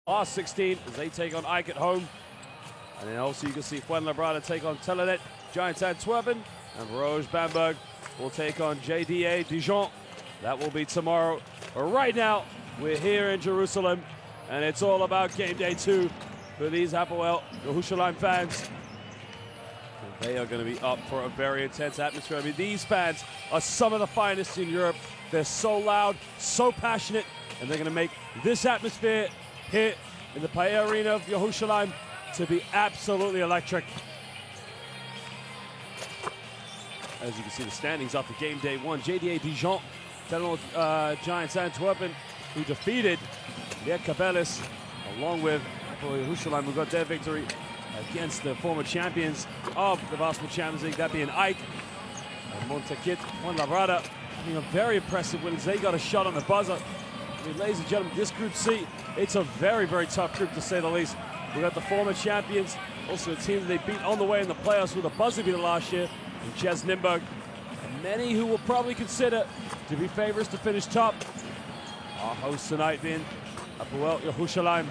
last 16 as they take on Ike at home. And then also you can see Fuenlabrada take on Telenet, Giants Antwerpen, and Rouge Bamberg will take on JDA Dijon. That will be tomorrow. But right now, we're here in Jerusalem, and it's all about game day 2 for these Hapoel Jerusalem fans. And they are going to be up for a very intense atmosphere. I mean, these fans are some of the finest in Europe. They're so loud, so passionate, and they're going to make this atmosphere here in the Paya Arena of Jerusalem to be absolutely electric. As you can see, the standings after game day 1. JDA Dijon, Giants Antwerpen, who defeated Lietkabelis, along with Hapoel Jerusalem, who got their victory against the former champions of the Basketball Champions League, that being Ike and Montekit Fuenlabrada. I mean, a very impressive win. They got a shot on the buzzer. I mean, ladies and gentlemen, this Group C, it's a very, very tough group to say the least. We got the former champions, also a team that they beat on the way in the playoffs with a buzzer beater last year, in Ches Nimberg. And many who will probably consider to be favorites to finish top. Our hosts tonight being Hapoel Jerusalem.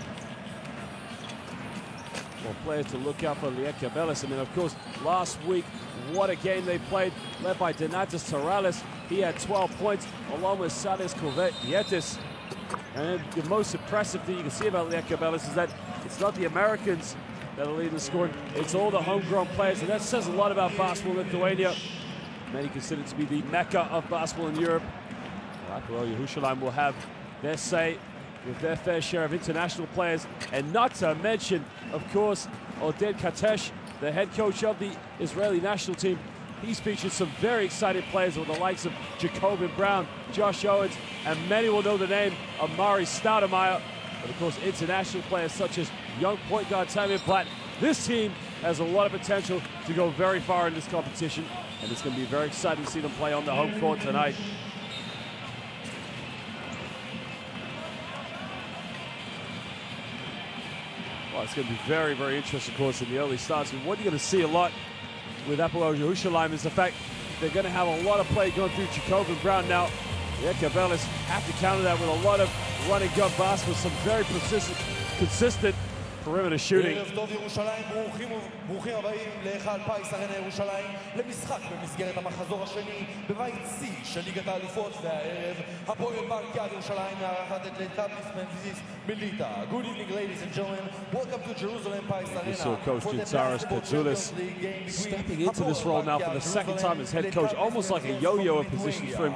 Well, players to look out for Lietkabelis. I mean, of course, last week, what a game they played, led by Donatas Torales. He had 12 points, along with Sales Covetis. And the most impressive thing you can see about Lietkabelis is that it's not the Americans that are leading the scoring, it's all the homegrown players, and that says a lot about basketball in Lithuania. Many consider it to be the mecca of basketball in Europe. Hapoel Jerusalem will have their say with their fair share of international players, and not to mention, of course, Oded Katesh, the head coach of the Israeli national team. He's featured some very exciting players with the likes of Jacobin Brown, Josh Owens, and many will know the name of Mari Stoudemire. But of course, international players such as young point guard Tamir Platt. This team has a lot of potential to go very far in this competition, and it's going to be very exciting to see them play on the home court tonight. Well, it's going to be very, very interesting, of course, in the early starts. And what you're going to see a lot with Hapoel Jerusalem is the fact they're going to have a lot of play going through Jacobin Brown now. Lietkabelis have to counter that with a lot of running gun basketball, some very consistent perimeter shooting. ברוכים הבאים להיכל פיס ארנה ירושלים למשחק במסגרת המחזור השני בבית C של ליגת האלופות, והערב הפועל ירושלים מארחת את ליטקבליס מליטא. Good evening, ladies and gentlemen. Welcome to Jerusalem Pi Arena. We saw Coach Gintaras Pazulis stepping into this role now for the second time as head coach, almost like a yo-yo position for him.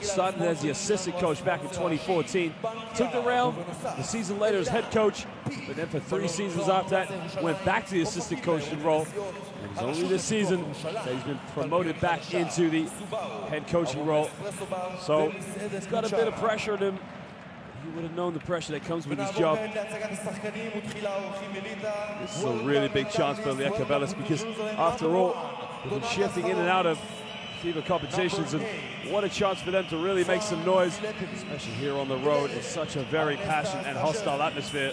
Started as the assistant coach back in 2014, took the rail the season later as head coach, but then for 3 seasons after that went back to the assistant coaching role. And it's only this season that he's been promoted back into the head coaching role. So it's got a bit of pressure on him. He would have known the pressure that comes with his job. This is a really big chance for Lietkabelis because, after all, they've been shifting in and out of FIBA competitions, and what a chance for them to really make some noise, especially here on the road in such a very passionate and hostile atmosphere.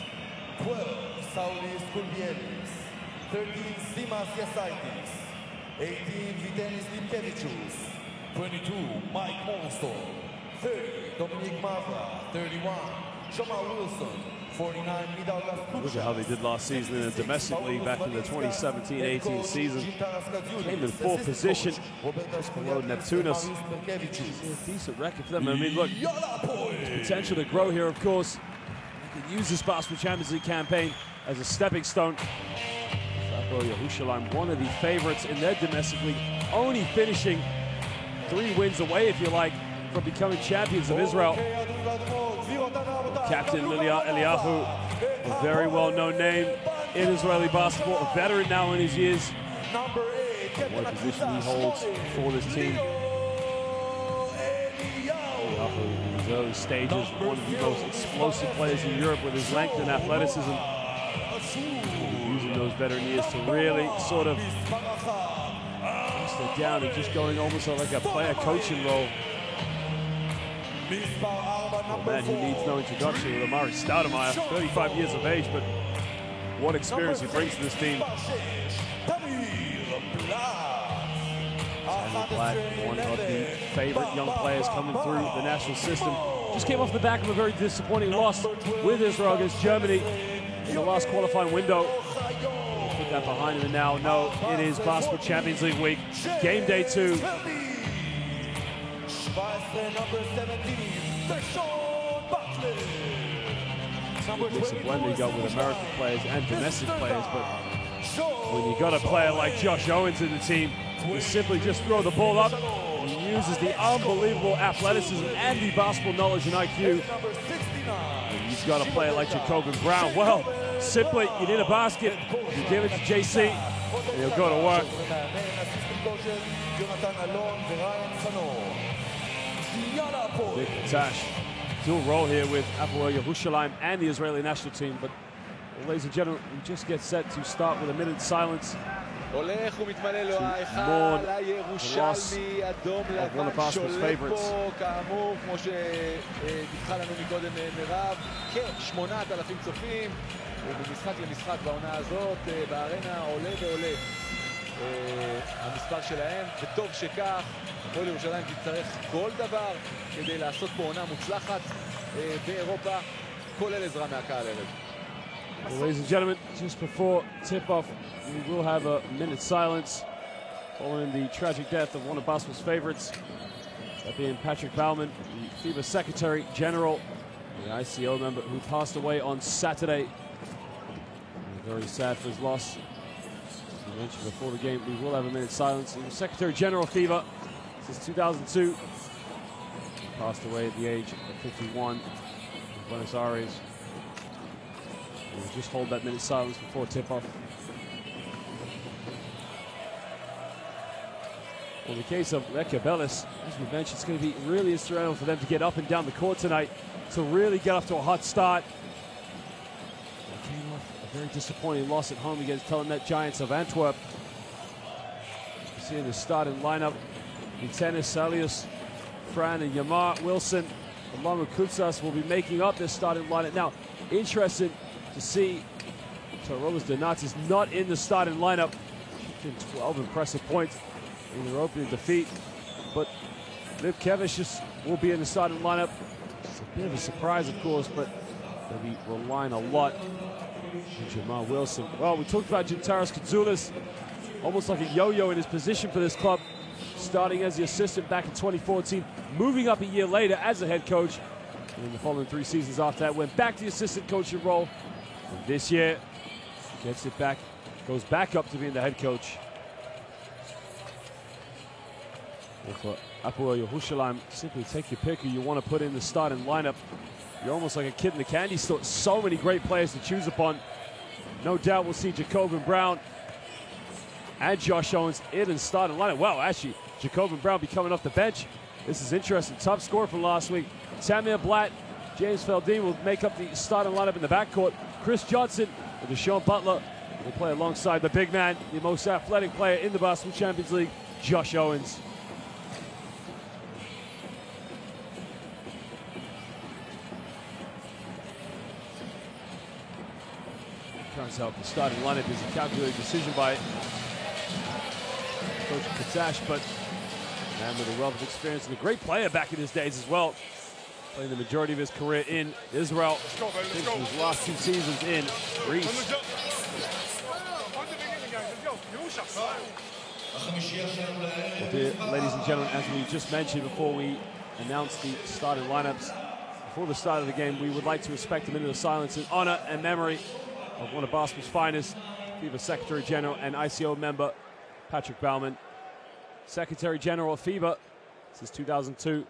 13, Simas Yasaitis. 18, Vitenis Lietkevichus. 22, Mike Monster. 30, Dominic Mavra. 31, Jamal Wilson. 49, Midal. Look at how they did last season in the domestic league back in the 2017-18 season. Came in 4th position, just below Neptunus. A decent record for them. I mean, look, there's potential to grow here, of course. They could use this Basketball Champions League campaign as a stepping stone. Hapoel Jerusalem, one of the favorites in their domestic league, only finishing 3 wins away, if you like, from becoming champions of Israel. Captain Eliyahu, a very well-known name in Israeli basketball, a veteran now in his years. What a position he holds for this team. Eliyahu, in his early stages, one of the most explosive players in Europe with his length and athleticism. Using those veteran years to really sort of bust it down and just going almost like a player coaching role. Oh man, he needs no introduction with Mari Stoudemire, 35 years of age, but what experience he brings to this team. Tamir Platt, one of the favorite young players coming through the national system. just came off the back of a very disappointing loss with Israel against Germany in the last qualifying window. Put that behind him, and now, no, it is Basketball Champions League week. Game day 2. It's a blend we got with American players and domestic players, but when you got a player like Josh Owens in the team, you simply just throw the ball up. He uses the unbelievable athleticism and the basketball knowledge and IQ. And you've got a player like Jacobin Brown. Well, simply, you need a basket, you give it to JC, and he'll go to work. Big Tash. Dual role here with Hapoel Jerusalem and the Israeli national team. But, well, ladies and gentlemen, we just get set to start with a minute silence. הולך ומתמלא לו ההיכל, הירושלמי, אדום לבן, שולט פה, כאמור, כמו שדיווחה לנו מקודם מירב, כ-8,000 צופים, ובמשחק למשחק בעונה הזאת, בארנה עולה ועולה המספר שלהם, וטוב שכך. הפועל ירושלים תצטרך כל דבר כדי לעשות פה עונה מוצלחת באירופה, כולל עזרה מהקהל הערב. Well, ladies and gentlemen, just before tip-off, we will have a minute silence following the tragic death of one of basketball's favorites, that being Patrick Baumann, the FIBA Secretary General, the ICO member who passed away on Saturday. We're very sad for his loss. As we mentioned before the game, we will have a minute silence. He was Secretary General of FIBA since 2002. He passed away at the age of 51 in Buenos Aires. We'll just hold that minute silence before tip-off. Well, in the case of Lietkabelis, as we mentioned, it's going to be really instrumental for them to get up and down the court tonight to really get off to a hot start. They came off a very disappointing loss at home against Telenet Giants of Antwerp. You see in the starting lineup, Tennis, Salius, Fran, and Yamar Wilson, along with Kutsas, will be making up this starting lineup. Now, interesting to see Tarolas Donatis is not in the starting lineup. 12 impressive points in their opening defeat. But Lietkabelis just will be in the starting lineup. It's a bit of a surprise, of course, but they'll be relying a lot on Jamal Wilson. Well, we talked about Gintaras Katsoulis, almost like a yo-yo in his position for this club, starting as the assistant back in 2014, moving up a year later as the head coach. And in the following 3 seasons after that, went back to the assistant coaching role. And this year, gets it back, goes back up to being the head coach. Well, for Hapoel Jerusalem, simply take your pick who you want to put in the starting lineup. You're almost like a kid in the candy store. So many great players to choose upon. No doubt we'll see Jacobin Brown and Josh Owens in the starting lineup. Well, actually, Jacobin Brown be coming off the bench. This is interesting. Top scorer from last week. Tamir Blatt, James Feldine will make up the starting lineup in the backcourt. Chris Johnson and Deshaun Butler will play alongside the big man, the most athletic player in the Basketball Champions League, Josh Owens. Turns out the starting lineup is a calculated decision by Coach Katash, but a man with a wealth of experience and a great player back in his days as well. Playing the majority of his career in Israel. His last 2 seasons in Greece. Well, dear ladies and gentlemen, as we just mentioned before we announced the starting lineups, before the start of the game, we would like to respect a minute of silence in honor and memory of one of basketball's finest, FIBA Secretary General and ICO member, Patrick Baumann. Secretary General of FIBA since 2002.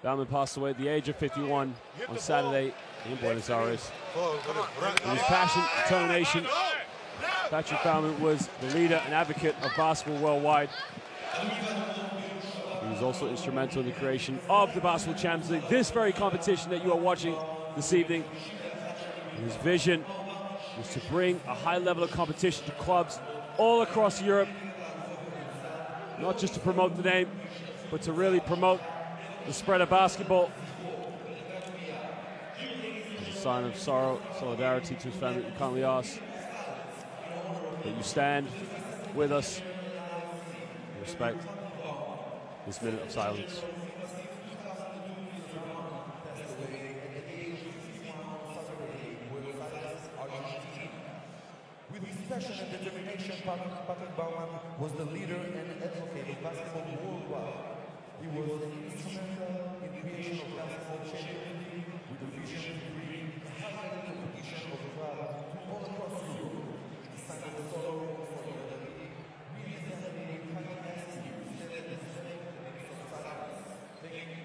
Baumann passed away at the age of 51 on Saturday in Buenos Aires. With his passion, determination, Patrick Baumann was the leader and advocate of basketball worldwide. He was also instrumental in the creation of the Basketball Champions League, this very competition that you are watching this evening. His vision was to bring a high level of competition to clubs all across Europe, not just to promote the name, but to really promote the spread of basketball. As a sign of sorrow, solidarity to his family, we kindly ask that you stand with us and respect this minute of silence. passion and determination, Patrick Baumann was the leader and advocate of basketball worldwide. He was instrumental in the creation of basketball Champions League with a vision to bring the high-level competition of the club all across Europe. He signed the solo for the league, representing high-class teams that had the same of silence. Thank you.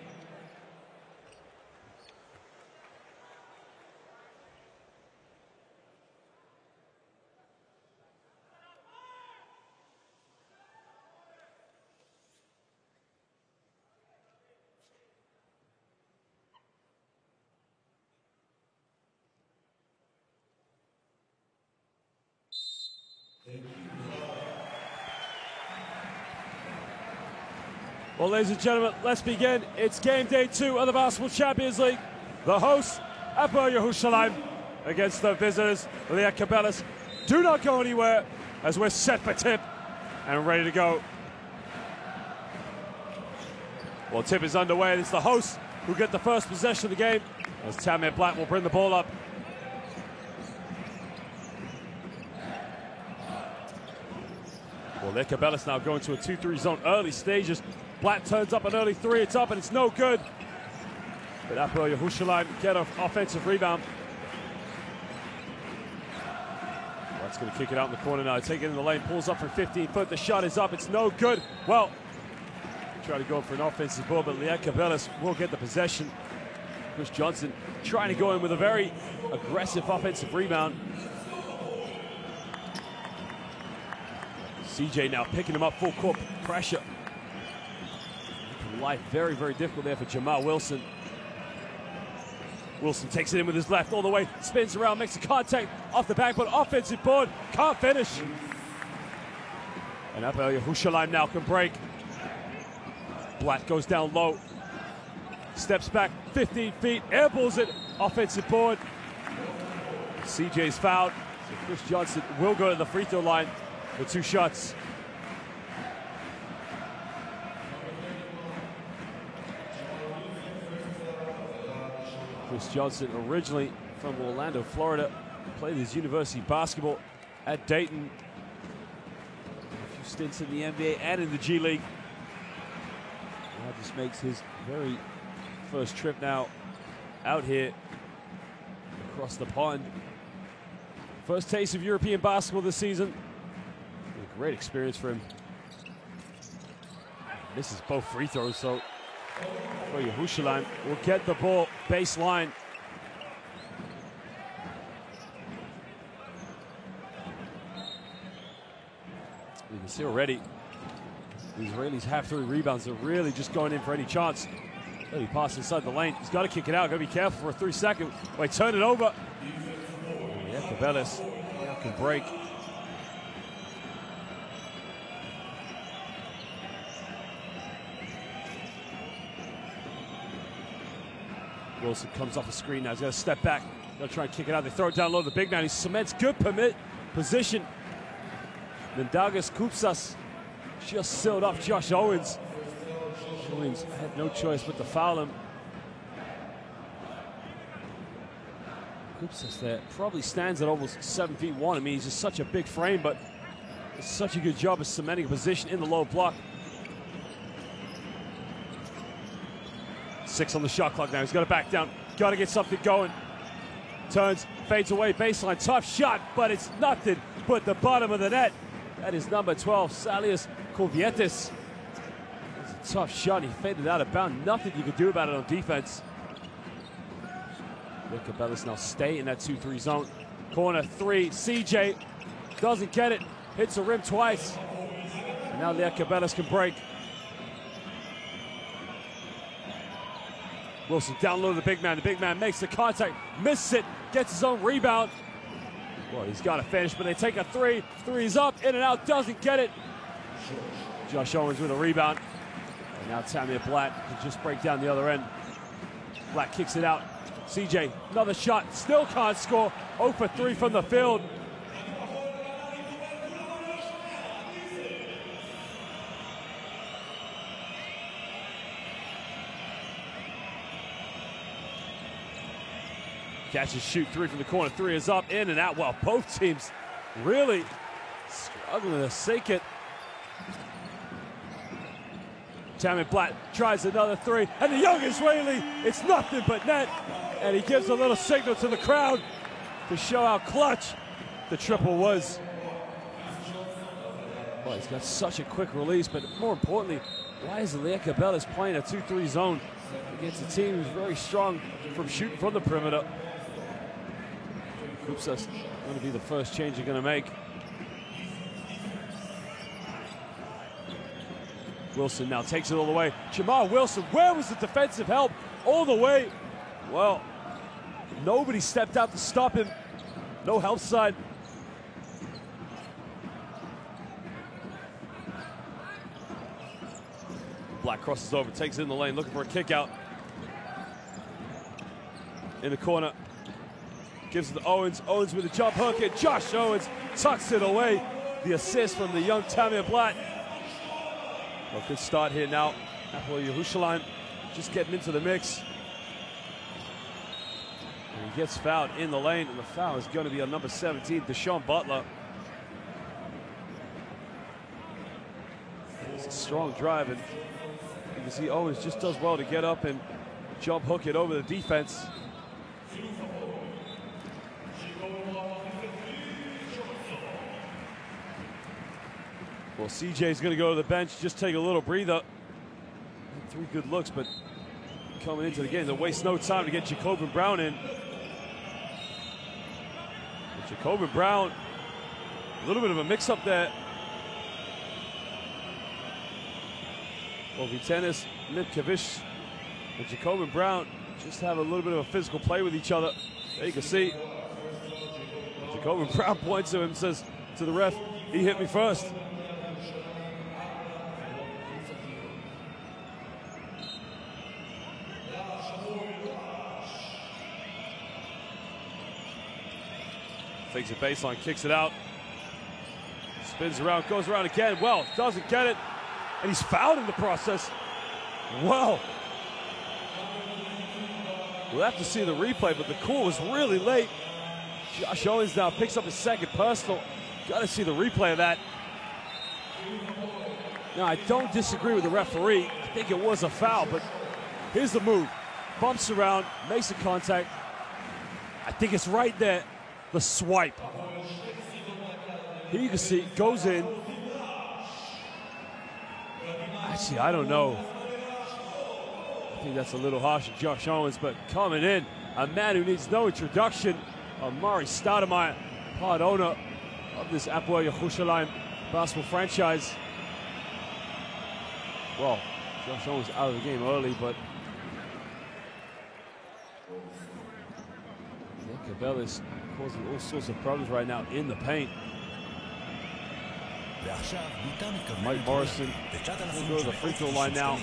Well, ladies and gentlemen, let's begin. It's game day 2 of the Basketball Champions League. The hosts, Hapoel Jerusalem, against the visitors, Lietkabelis. Do not go anywhere as we're set for tip and ready to go. Well, tip is underway, and it's the hosts who get the first possession of the game as Tamir Black will bring the ball up. Well, Lietkabelis now going to a 2-3 zone early stages. Black turns up an early 3, it's up and it's no good. But Hapoel Jerusalem get an offensive rebound. Black's going to kick it out in the corner now, take it in the lane, pulls up from 15 foot, the shot is up, it's no good. Well, try to go for an offensive ball, but Lietkabelis will get the possession. Chris Johnson trying to go in with a very aggressive offensive rebound. CJ now picking him up, full court pressure. Life very, very difficult there for Jamal Wilson. Wilson takes it in with his left all the way, spins around, makes a contact off the backboard, offensive board, can't finish. And Hapoel Jerusalem now can break. Black goes down low, steps back 15 feet, airballs it, offensive board. CJ's fouled, so Chris Johnson will go to the free throw line for 2 shots. Chris Johnson, originally from Orlando, Florida, played his university basketball at Dayton. A few stints in the NBA and in the G League. Now just makes his very first trip now out here across the pond. First taste of European basketball this season. A great experience for him. Misses both free throws, so Jerusalem will get the ball baseline. You can see already the Israelis have 3 rebounds. They're really just going in for any chance. He passed inside the lane. He's got to kick it out. Got to be careful for a 3-second. Wait, turn it over. Lietkabelis can break. Wilson comes off the screen now. He's got to step back. They'll try and kick it out. They throw it down low to the big man. He cements good position. Mendagas Kupsas just sealed up Josh Owens. Owens had no choice but to foul him. Kupsas there probably stands at almost 7'1". I mean, he's just such a big frame, but does such a good job of cementing a position in the low block. 6 on the shot clock now. He's got to back down. Got to get something going. Turns, fades away, baseline. Tough shot, but it's nothing but the bottom of the net. That is number 12, Salias Kovietis. It's a tough shot. He faded out of bounds. Nothing you could do about it on defense. Lietkabelis now stay in that 2-3 zone. Corner 3. CJ doesn't get it. Hits the rim twice. And now Lietkabelis can break. Wilson down low to the big man. The big man makes the contact, misses it, gets his own rebound. Well, he's got to finish, but they take a 3. 3's up, in and out, doesn't get it. Josh Owens with a rebound. And now Tamir Black can just break down the other end. Black kicks it out. CJ, another shot, still can't score. 0 for 3 from the field. Catch and shoot 3 from the corner. 3 is up, in and out. Well, both teams really struggling to sink it. Tammy Blatt tries another three, and the young Israeli, it's nothing but net. And he gives a little signal to the crowd to show how clutch the triple was. Boy, he's got such a quick release, but more importantly, why is Lietkabelis playing a 2-3 zone against a team who's very strong from shooting from the perimeter? Kupsa's going to be the first change you're going to make. Wilson now takes it all the way. Jamar Wilson, where was the defensive help? All the way. Well, nobody stepped out to stop him. No help side. Black crosses over, takes it in the lane, looking for a kick out. In the corner. Gives it to Owens. Owens with a jump hook, and Josh Owens tucks it away. The assist from the young Tamir Blatt. Well, good start here now. Hapoel Jerusalem just getting into the mix. And he gets fouled in the lane, and the foul is going to be on number 17, Deshaun Butler. It's a strong drive, and you can see Owens just does well to get up and jump hook it over the defense. Well, CJ's going to go to the bench, just take a little breather. 3 good looks, but coming into the game, they'll waste no time to get Jacobin Brown in. But Jacobin Brown, a little bit of a mix-up there. Well, Vitenis, Lietkabelis, and Jacobin Brown just have a little bit of a physical play with each other. There you can see. Jacobin Brown points to him, says to the ref, he hit me first. Takes a baseline, kicks it out. Spins around, goes around again. Well, doesn't get it. And he's fouled in the process. Well, we'll have to see the replay, but the call was really late. Josh Owens now picks up his second personal. Got to see the replay of that. Now, I don't disagree with the referee. I think it was a foul, but here's the move. Bumps around, makes a contact. I think it's right there. The swipe. Here you can see it goes in. Actually, I don't know. I think that's a little harsh on Josh Owens, but coming in, a man who needs no introduction, Amari Stoudemire, part owner of this Hapoel Jerusalem basketball franchise. Well, Josh Owens out of the game early, but Lietkabelis causing all sorts of problems right now in the paint. Mike Morrison will go to the free throw line now.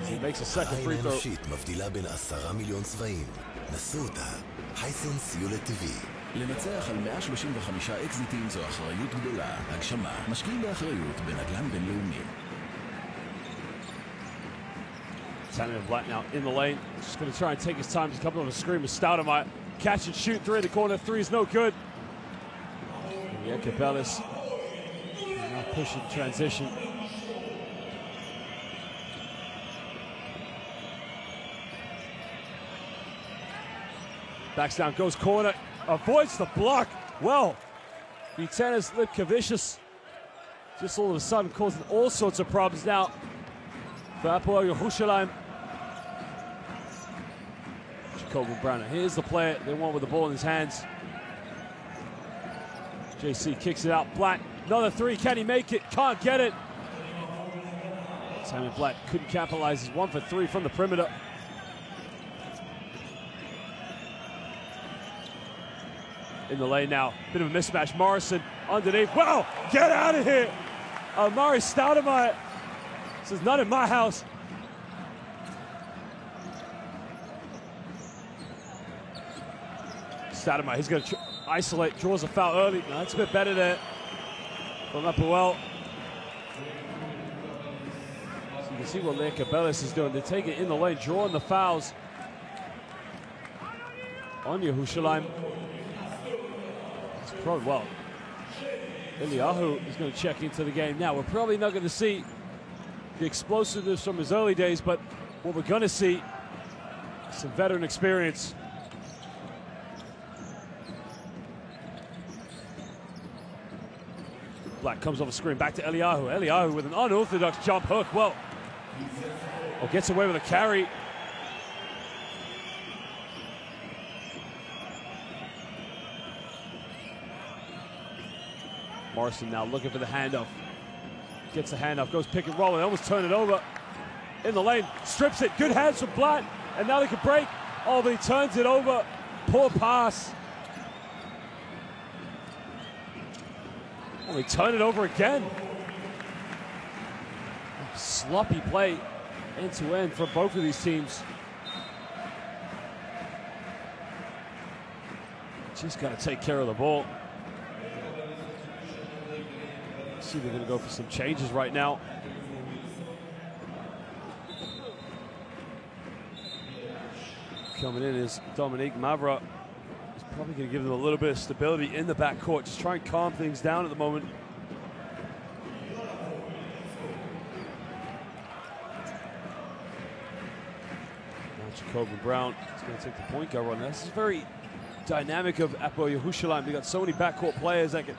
He makes a second free throw. לנצח על 135 אקזיטים זו אחריות גדולה. הגשמה, משקיעים באחריות בנדל"ן בינלאומי. Tamir Blatt now in the lane. Just going to try and take his time. He's coming on the screen with Stoudemire. Catch and shoot three in the corner. Three is no good. Lietkabelis now pushing transition. Backs down, goes corner. Avoids the block. Well, Vitenis Lietkabelis just all of a sudden causing all sorts of problems now for Hapoel Jerusalem. Jacobin Brown. Here's the player they want with the ball in his hands. JC kicks it out. Blatt, another three. Can he make it? Can't get it. Tamir Blatt couldn't capitalize. He's 1 for 3 from the perimeter. In the lane now. Bit of a mismatch. Morrison underneath. Wow! Get out of here! Amari Stoudemire says, not in my house. Stoudemire, he's going to isolate, draws a foul early. No, that's a bit better there from Hapoel. So you can see what Lietkabelis is doing. They're taking it in the lane, drawing the fouls on Jerusalem. Well, Eliyahu is going to check into the game now. We're probably not going to see the explosiveness from his early days, but what we're going to see is some veteran experience. Black comes off the screen, back to Eliyahu. Eliyahu with an unorthodox jump hook. Well, gets away with a carry. Morrison now looking for the handoff. Gets the handoff, goes pick and roll, and almost turn it over. In the lane, strips it. Good hands from Blatt, and now they can break. Oh, but he turns it over. Poor pass. Oh, he turned it over again. Sloppy play end-to-end for both of these teams. Just got to take care of the ball. See, they're going to go for some changes right now. Coming in is Dominique Mavra. He's probably going to give them a little bit of stability in the backcourt. Just try and calm things down at the moment. Jacob Brown is going to take the point guard run. This is very dynamic of Hapoel Jerusalem. They've got so many backcourt players that can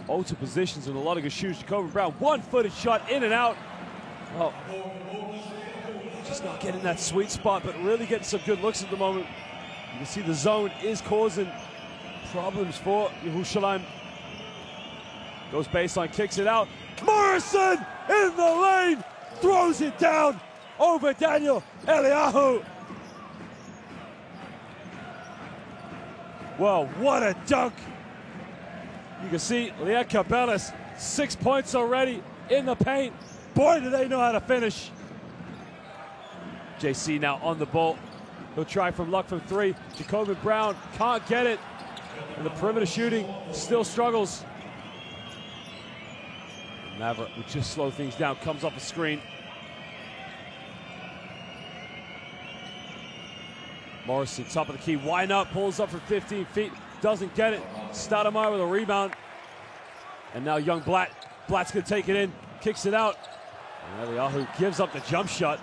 alter positions in a lot of good shoots. Jacob Brown, one-footed shot in and out. Oh, just not getting that sweet spot, but really getting some good looks at the moment. You can see the zone is causing problems for Jerusalem. Goes baseline, kicks it out. Morrison in the lane, throws it down over Daniel Eliyahu. Well, what a dunk. You can see Lietkabelis, 6 points already in the paint. Boy, do they know how to finish. JC now on the ball. He'll try from luck from three. Jacob Brown can't get it. And the perimeter shooting still struggles. Maverick would just slow things down, comes off a screen. Morrison, top of the key, why not? Pulls up from 15 feet, doesn't get it. Stoudemire with a rebound. And now young Blatt. Blatt's gonna take it in, kicks it out. And Eliyahu gives up the jump shot.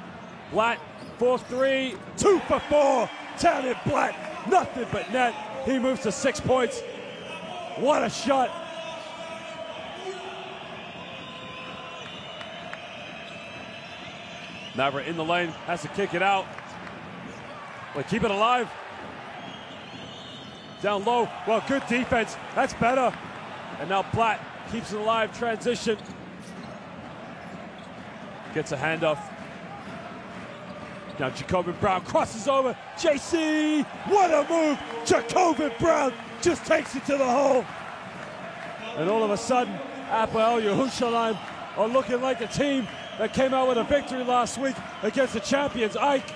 Blatt, 4-3, 2 for 4. Talented Blatt, nothing but net. He moves to 6 points. What a shot. Maverick in the lane, has to kick it out. Well, keep it alive. Down low, well, good defense, that's better. And now Blatt keeps it alive, transition. Gets a handoff. Now Jacob Brown crosses over. JC, what a move. Jacob Brown just takes it to the hole. And all of a sudden, Hapoel Jerusalem are looking like a team that came out with a victory last week against the champions, Ike.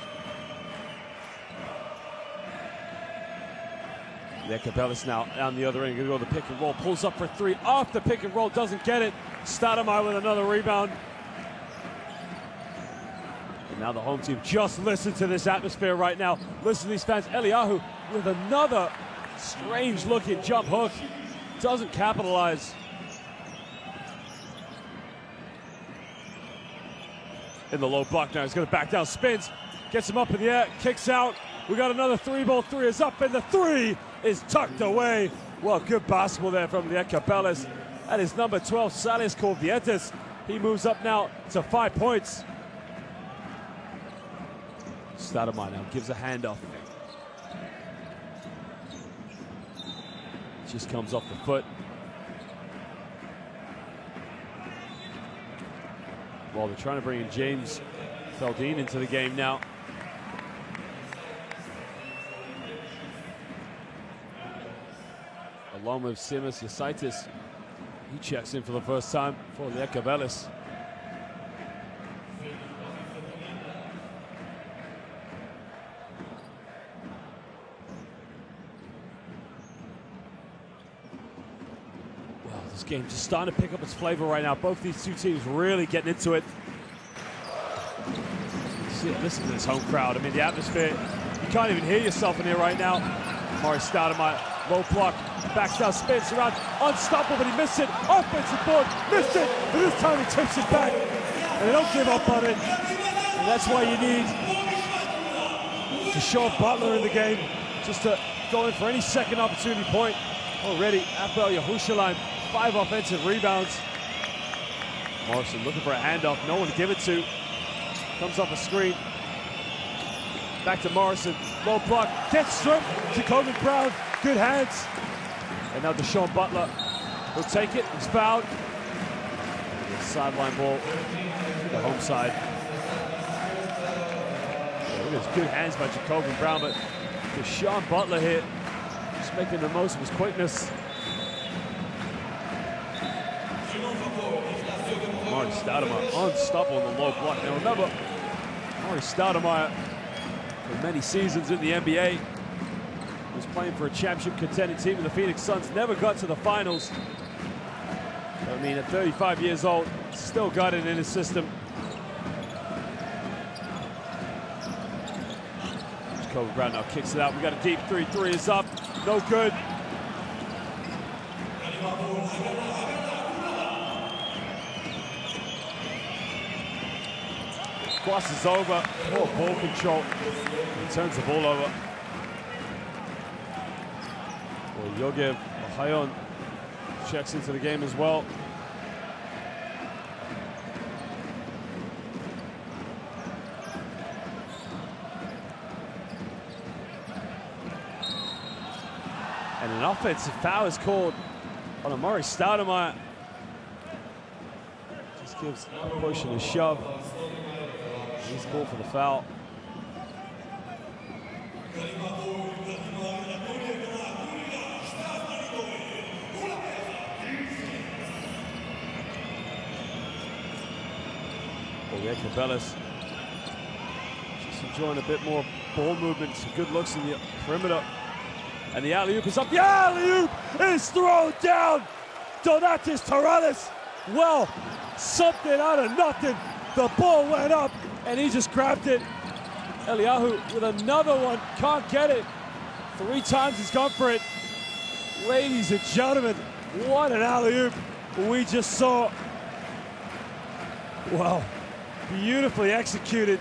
Lietkabelis now down the other end, gonna go to the pick and roll, pulls up for three, off the pick and roll, doesn't get it. Stoudemire with another rebound. And now the home team, just listen to this atmosphere right now. Listen to these fans. Eliyahu with another strange looking jump hook. Doesn't capitalize. In the low block now, he's gonna back down, spins, gets him up in the air, kicks out. We got another three-ball three is up, and the three is tucked away. Well, good basketball there from Lietkabelis. That is number 12, Salis Corvietes. He moves up now to 5 points. Stoudemire now gives a handoff. Just comes off the foot. Well, they're trying to bring in James Feldine into the game now. Along with Simas Yasaitis. He checks in for the first time for Lietkabelis. Well, this game just starting to pick up its flavor right now. Both these two teams really getting into it. See, listen to this home crowd. I mean, the atmosphere, you can't even hear yourself in here right now. Stoudemire Low block, backs down, spins around, unstoppable, but he missed it. Offensive board, missed it, but this time he takes it back. And they don't give up on it. And that's why you need Deshaun Butler in the game, just to go in for any second opportunity point. Already, Hapoel Jerusalem, 5 offensive rebounds. Morrison looking for a handoff, no one to give it to. Comes off a screen. Back to Morrison, low block, gets stripped. Jacoby Brown, good hands. And now Deshaun Butler will take it, he's fouled. Sideline ball to the home side. Yeah, look at his good hands by Jacoby Brown, but Deshaun Butler here, just making the most of his quickness. Amar'e Stoudemire, unstoppable in the low block. Now remember, Amar'e Stoudemire, for many seasons in the NBA, was playing for a championship contending team, and the Phoenix Suns never got to the finals. I mean, at 35 years old, still got it in his system. Jacoby Brown now kicks it out. We got a deep 3-3 is up, no good. Crosses over, poor ball control. He turns the ball over. Well, Yogev Ohayon checks into the game as well. And an offensive foul is called on Amar'e Stoudemire. Just gives a push and a shove. He's called for the foul. Lietkabelis just enjoying a bit more ball movement, some good looks in the perimeter. And the alley-oop is up. The alley-oop is thrown down. Donatas Terrellis. Well, something out of nothing. The ball went up, and he just grabbed it. Eliyahu with another one, can't get it. 3 times he's gone for it. Ladies and gentlemen, what an alley-oop we just saw. Wow, beautifully executed.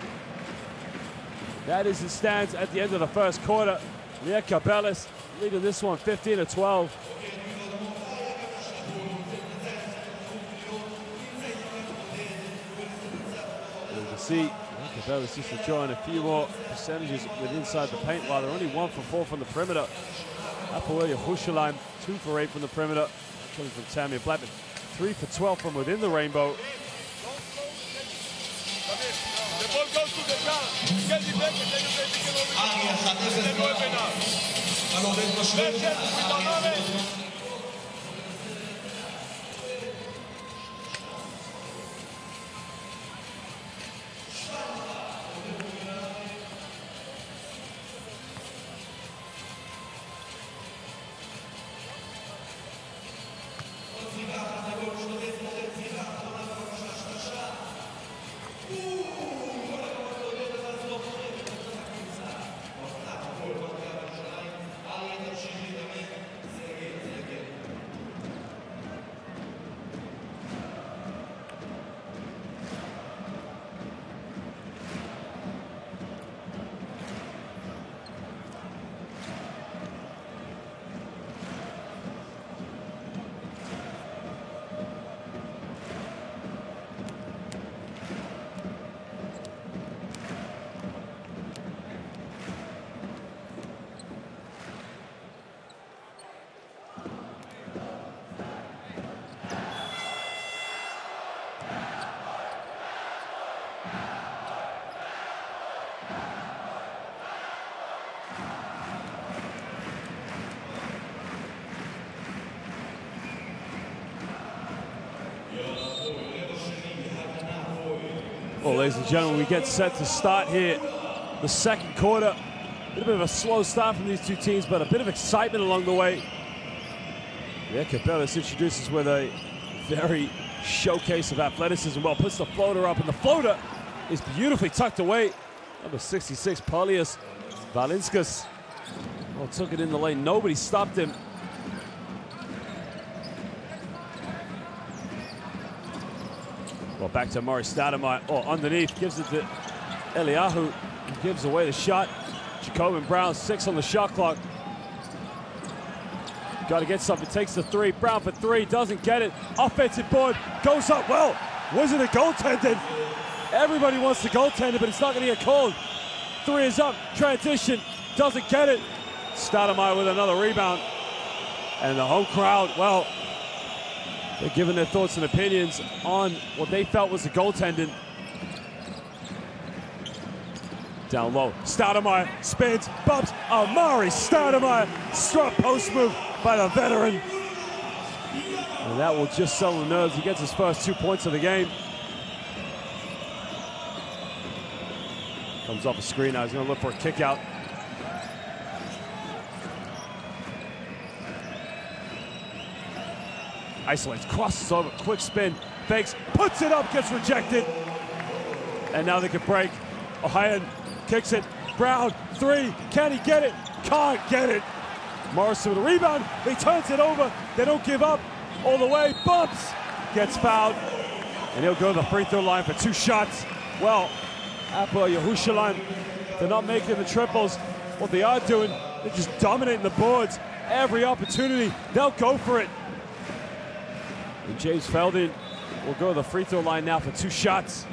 That is the stands at the end of the first quarter. Lietkabelis leading this one 15-12. You can see Lietkabelis just enjoying a few more percentages with inside the paint, while they're only 1 for 4 from the perimeter. Hapoel Jerusalem 2 for 8 from the perimeter, coming from Tamir Blackman. 3 for 12 from within the rainbow. The ball goes to the car. Get it back and then you take it over. Well, ladies and gentlemen, we get set to start here the second quarter. A bit of a slow start from these two teams, but a bit of excitement along the way. Lietkabelis introduces with a very showcase of athleticism. Well, puts the floater up, and the floater is beautifully tucked away. Number 66, Paulius Valinskas. Well, took it in the lane. Nobody stopped him. Well, back to Murray Stoudemire. Oh, underneath, gives it to Eliyahu. He gives away the shot. Jacobin Brown, 6 on the shot clock. Got to get something, takes the 3. Brown for 3, doesn't get it. Offensive board, goes up. Well, wasn't it goaltended? Everybody wants the goaltender, but it's not going to get called. 3 is up, transition, doesn't get it. Stoudemire with another rebound. And the home crowd, well, they're giving their thoughts and opinions on what they felt was the goaltending. Down low, Stoudemire spins, bumps. Amari Stoudemire, struck post move by the veteran. And that will just settle the nerves. He gets his first 2 points of the game. Comes off a screen now, he's gonna look for a kick out. Isolates, crosses over, quick spin, fakes, puts it up, gets rejected. And now they can break. Ohayon kicks it, Brown, 3, can he get it? Can't get it. Morrison with a rebound, he turns it over, they don't give up, all the way, bumps, gets fouled, and he'll go to the free throw line for 2 shots. Well, Hapoel Jerusalem, they're not making the triples. What they are doing, they're just dominating the boards. Every opportunity, they'll go for it. And James Feldin will go to the free throw line now for 2 shots.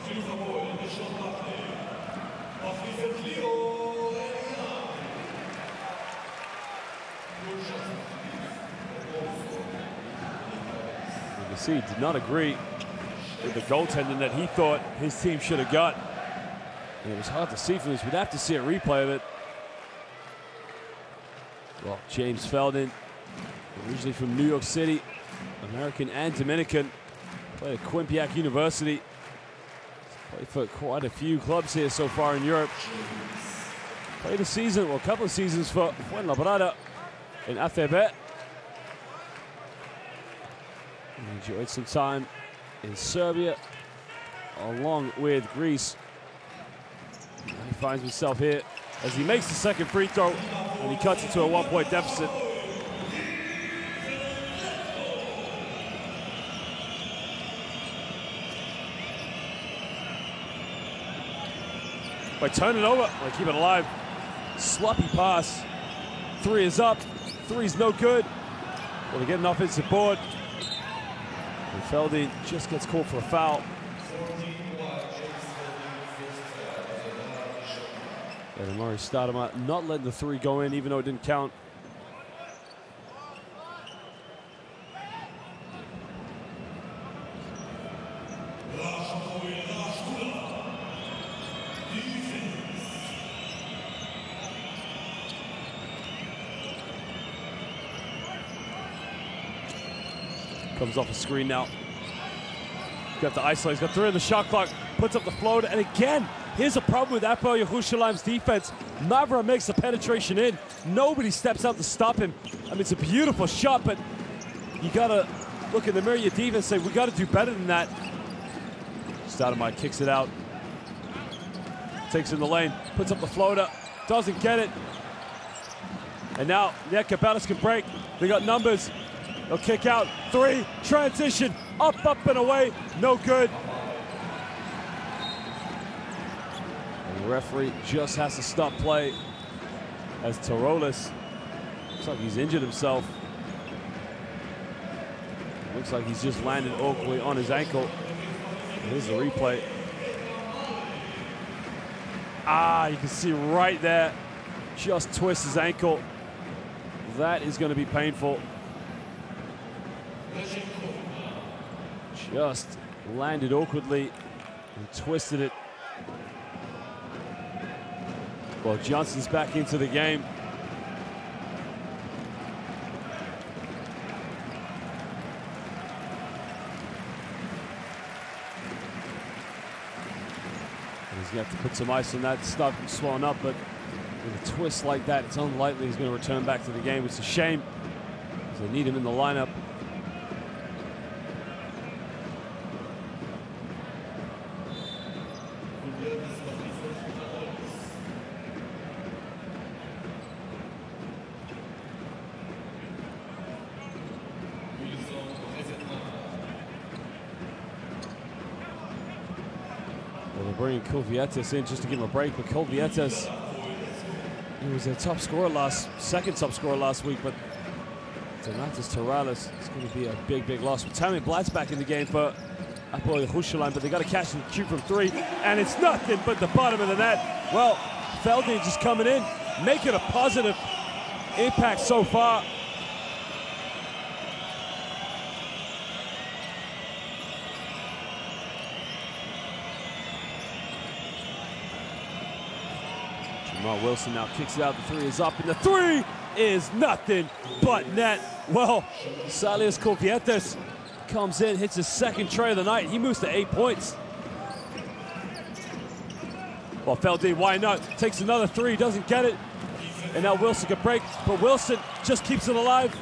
You can see he did not agree with the goaltending that he thought his team should have got. And it was hard to see from this. We'd have to see a replay of it. Well, James Feldin, originally from New York City, American and Dominican, played at Quinnipiac University. Played for quite a few clubs here so far in Europe. Played a season, well, a couple of seasons for Fuenlabrada in ACB. Enjoyed some time in Serbia, along with Greece. He finds himself here as he makes the second free throw, and he cuts it to a 1-point deficit. By turning it over, by keep it alive. Sloppy pass. 3 is up. 3 is no good. Well, they get an offensive board. And Feldin just gets called for a foul. And Murray Stoudemire not letting the 3 go in, even though it didn't count. Comes off a screen now. Got the isolate, he's got 3 on the shot clock, puts up the floater, and again, here's a problem with Hapoel Jerusalem's defense. Mavra makes the penetration in. Nobody steps out to stop him. I mean, it's a beautiful shot, but you gotta look in the mirror of your defense and say, we gotta do better than that. Stoudemire kicks it out. Takes in the lane, puts up the floater, doesn't get it. And now Lietkabelis can break. They got numbers. They'll kick out. 3, transition, up, and away, no good. And the referee just has to stop play as Tarolis, looks like he's injured himself. Looks like he's just landed awkwardly on his ankle. Here's the replay. You can see right there, just twists his ankle. That is going to be painful. Just landed awkwardly and twisted it. Well, Johnson's back into the game. And he's going to have to put some ice on that, stop him swelling up, but with a twist like that, it's unlikely he's going to return back to the game. It's a shame, because they need him in the lineup. bringing Kulvietis in just to give him a break, but Kulvietis, he was a top scorer second top scorer last week, but Donatas Terralis is going to be a big loss. Tammy Blatt's back in the game for Hapoel Jerusalem, but they got to catch and shoot from three, and it's nothing but the bottom of the net. Well, Feldin just coming in, making a positive impact so far. Jamal Wilson now kicks it out. The three is up, and the three is nothing but net. Well, Salias Kulvietis comes in, hits his second tray of the night. He moves to 8 points. Well, Feldin, why not? Takes another three, doesn't get it. And now Wilson can break, but Wilson just keeps it alive.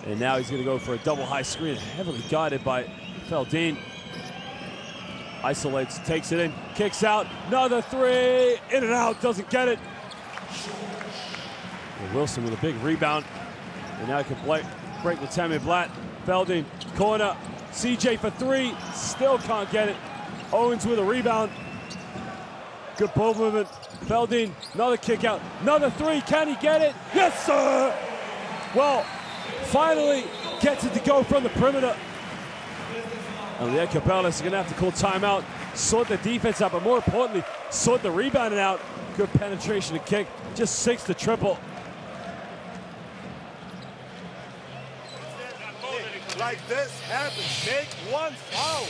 And now he's going to go for a double high screen, heavily guided by Feldin. Isolates, takes it in, kicks out, another three, in and out, doesn't get it. Well, Wilson with a big rebound, and now he can break with Tammy Blatt. Feldin, corner, CJ for three, still can't get it. Owens with a rebound. Good ball movement. Feldin, another kick out, another three, can he get it? Yes, sir! Well, finally gets it to go from the perimeter. And Lietkabelis is going to have to call timeout, sort the defense out, but more importantly, sort the rebounding out. Good penetration and kick, just 6 to triple. Like this happens, make one foul.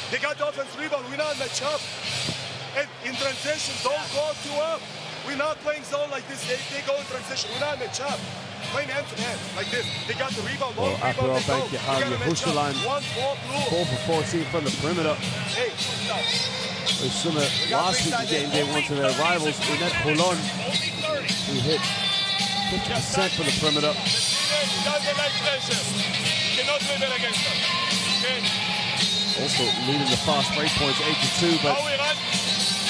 They got the offense rebound, we're not match up. And in transition, don't go too up. We're not playing zone like this, they go in transition, we're not match up. Playing hand to hand, like this. They got the rebound, long rebound, they go. Jerusalem, 4 for 14 from the perimeter. Hey, stop. Similar last week in game day, one to their rivals, Unet Polon, who hit 50% from the perimeter. Also leading the fast break points 8-2, but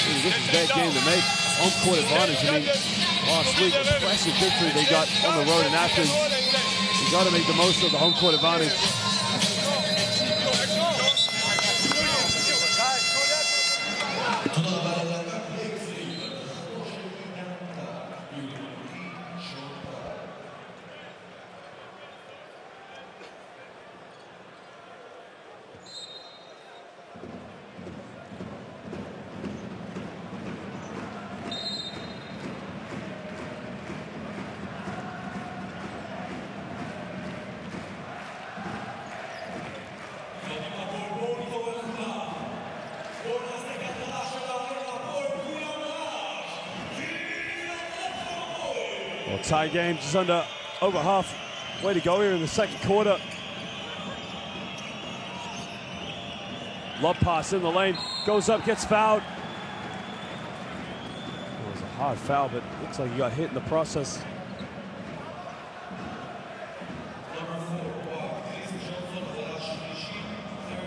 this is their game to make. Home court advantage. I mean, last week, impressive victory they got on the road in Athens. You got to make the most of the home court advantage. Well, tie game, just over half way to go here in the second quarter. Lob pass in the lane, goes up, gets fouled. It was a hard foul, but looks like he got hit in the process.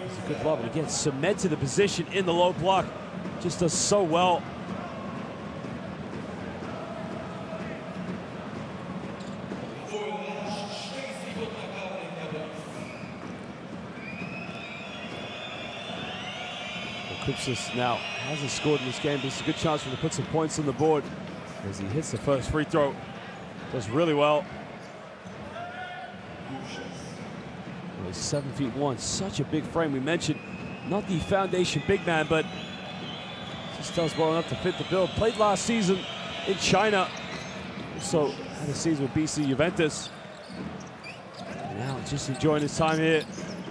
It's a good lob, and again, cemented the position in the low block. Just does so well. Kupsis now hasn't scored in this game, but it's a good chance for him to put some points on the board as he hits the first free throw. Does really well. He's 7'1", such a big frame. We mentioned not the foundation big man, but just does well enough to fit the bill. Played last season in China, so had a season with BC Juventus. And now just enjoying his time here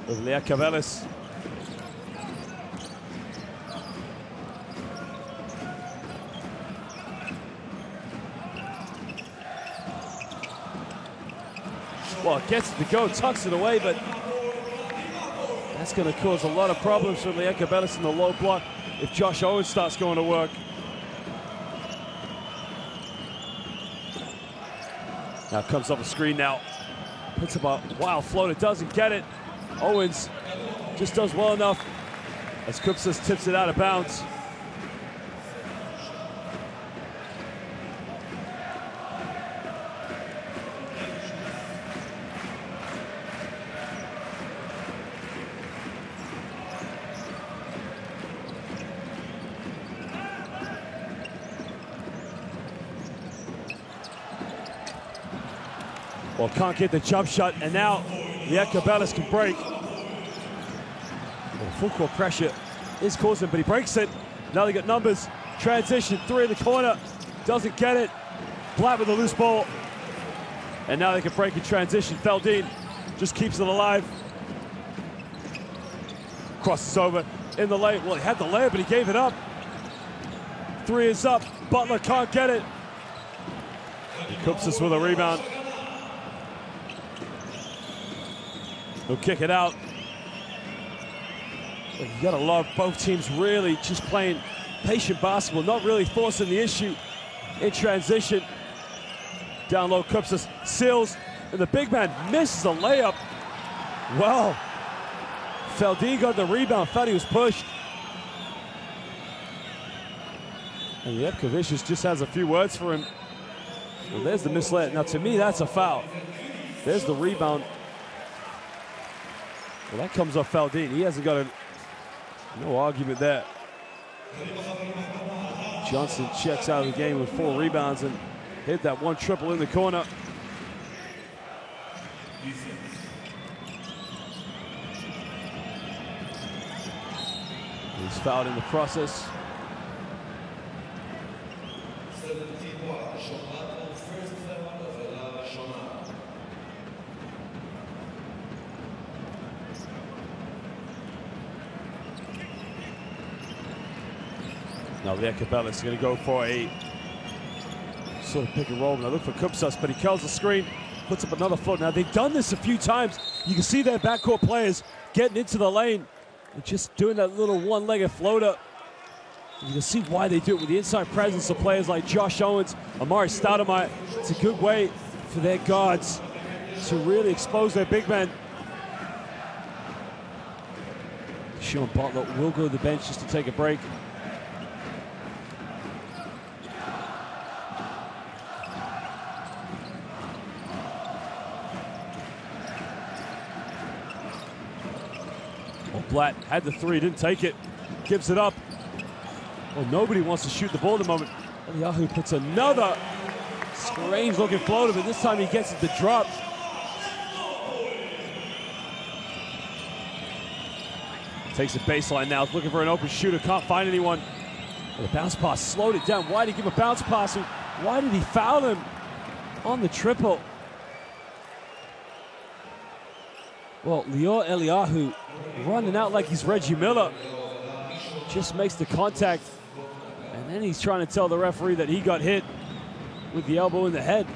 with Lietkabelis. Well, it gets it to go, tucks it away, but that's going to cause a lot of problems for Lietkabelis in the low block if Josh Owens starts going to work. Now comes off a screen now. Puts up a wild floater, doesn't get it. Owens just does well enough as Kupsis tips it out of bounds. Well, can't get the jump shot, and now Lietkabelis can break. Well, full court pressure is causing, but he breaks it. Now they got numbers. Transition, three in the corner. Doesn't get it. Blatt with a loose ball. And now they can break in transition. Feldin just keeps it alive. Crosses over in the lane. Well, he had the layup, but he gave it up. Three is up. Butler can't get it. He coops us with a rebound. He'll kick it out. You gotta love both teams really just playing patient basketball, not really forcing the issue in transition. Down low, Kupsas seals, and the big man misses a layup. Well, Feldin got the rebound, thought he was pushed. And Lietkabelis just has a few words for him. Well, there's the mislet. Now, to me, that's a foul. There's the rebound. Well, that comes off Feldin. He hasn't got no argument there. Johnson checks out of the game with 4 rebounds and hit that one triple in the corner. He's fouled in the process. Now Lietkabelis is going to go for a sort of pick and roll. Now look for Kupsas, but he curls the screen, puts up another foot. Now they've done this a few times. You can see their backcourt players getting into the lane and just doing that little one-legged floater. You can see why they do it with the inside presence of players like Josh Owens, Amari Stoudemire. It's a good way for their guards to really expose their big men. Sean Butler will go to the bench just to take a break. Blatt had the three, didn't take it, gives it up. Well, nobody wants to shoot the ball at the moment. Eliyahu puts another strange looking floater, but this time he gets it to drop. Takes a baseline now, looking for an open shooter, can't find anyone. Well, the bounce pass slowed it down. Why did he give a bounce pass? And why did he foul him on the triple? Well, Lior Eliyahu running out like he's Reggie Miller. Just makes the contact. And then he's trying to tell the referee that he got hit with the elbow in the head.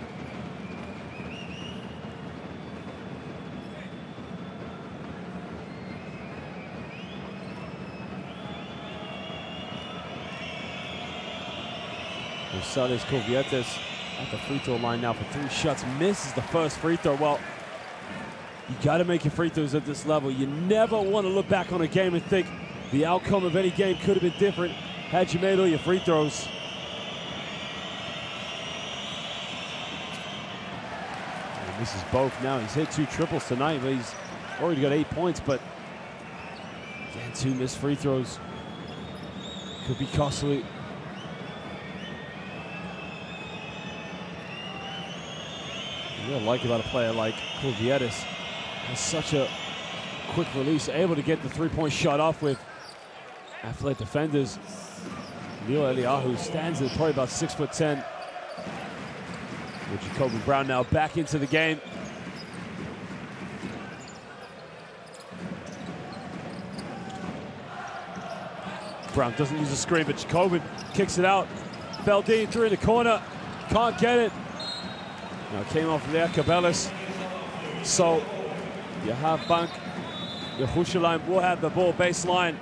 Rosales Covietes at the free throw line now for 3 shots. Misses the first free throw. Well, you got to make your free throws at this level. You never want to look back on a game and think the outcome of any game could have been different had you made all your free throws. And this is both now. He's hit 2 triples tonight, but he's already got 8 points. But again, 2 missed free throws. Could be costly. What I like about a player like Covietes, has such a quick release, able to get the 3-point shot off with athletic defenders. Lior Eliyahu stands at probably about 6'10". With Jacoby Brown now back into the game. Brown doesn't use a screen, but Jacoby kicks it out. Feldin 3 in the corner, can't get it. Now it came off Lietkabelis. So you have Bank Jerusalem will have the ball baseline.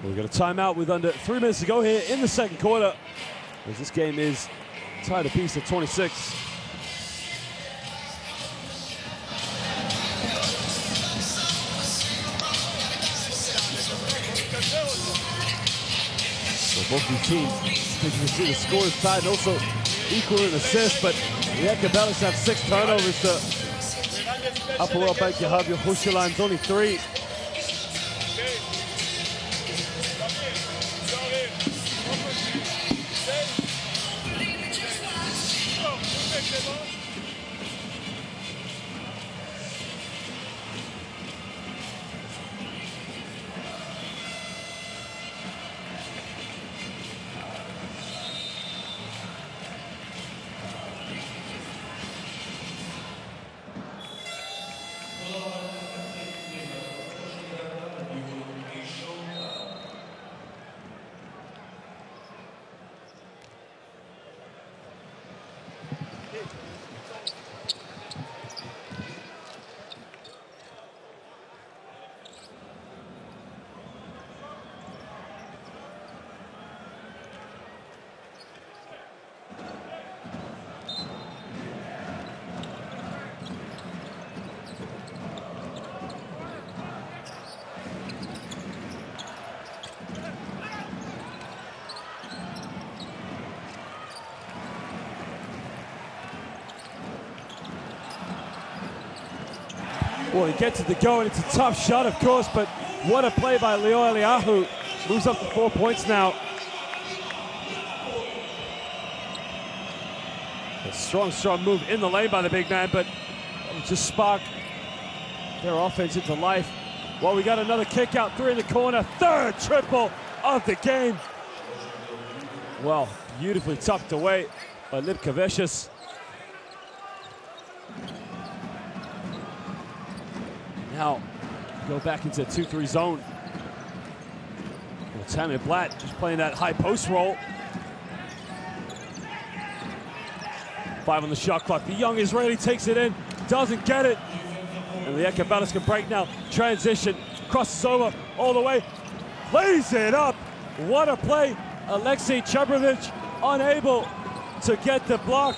We've got a timeout with under 3 minutes to go here in the second quarter, as this game is tied apiece at 26. So both these teams, as you can see, the score is tied and also equal in assists, but Lietkabelis have 6 turnovers to Hapoel Jerusalem's only 3. Well, he gets it to go, and it's a tough shot, of course, but what a play by Leo Eliyahu. Moves up to 4 points now. A strong, strong move in the lane by the big man, but just spark their offense into life. Well, we got another kick out, 3 in the corner, third triple of the game. Well, beautifully tucked away by Lietkabelis. Now, go back into 2-3 zone. Well, Tammy Blatt just playing that high post roll. 5 on the shot clock. The young Israeli takes it in, doesn't get it. And Lietkabelis can break now. Transition, crosses over all the way, plays it up. What a play. Alexei Chebrovich unable to get the block.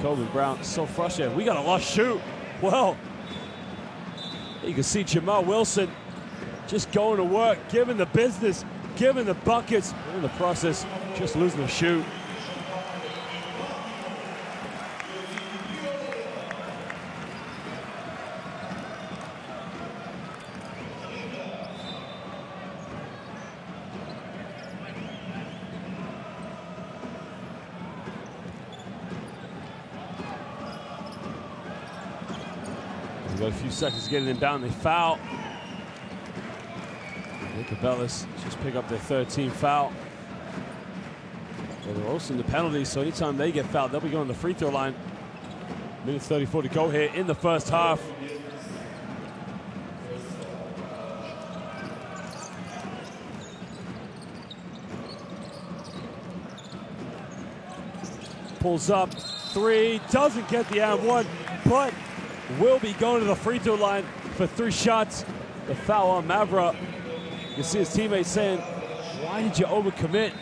Kobe Brown so frustrated. We got a lost shoot. Well, you can see Jamal Wilson just going to work, giving the business, giving the buckets. In the process, just losing the shoot. Got a few seconds getting them down. They foul. Lietkabelis just pick up their 13th foul. Well, they're hosting the penalties, so anytime they get fouled, they'll be going to the free throw line. Minute 34 to go here in the first half. Pulls up, 3, doesn't get the and 1, but will be going to the free throw line for 3 shots. The foul on Mavra. You can see his teammates saying, why did you overcommit?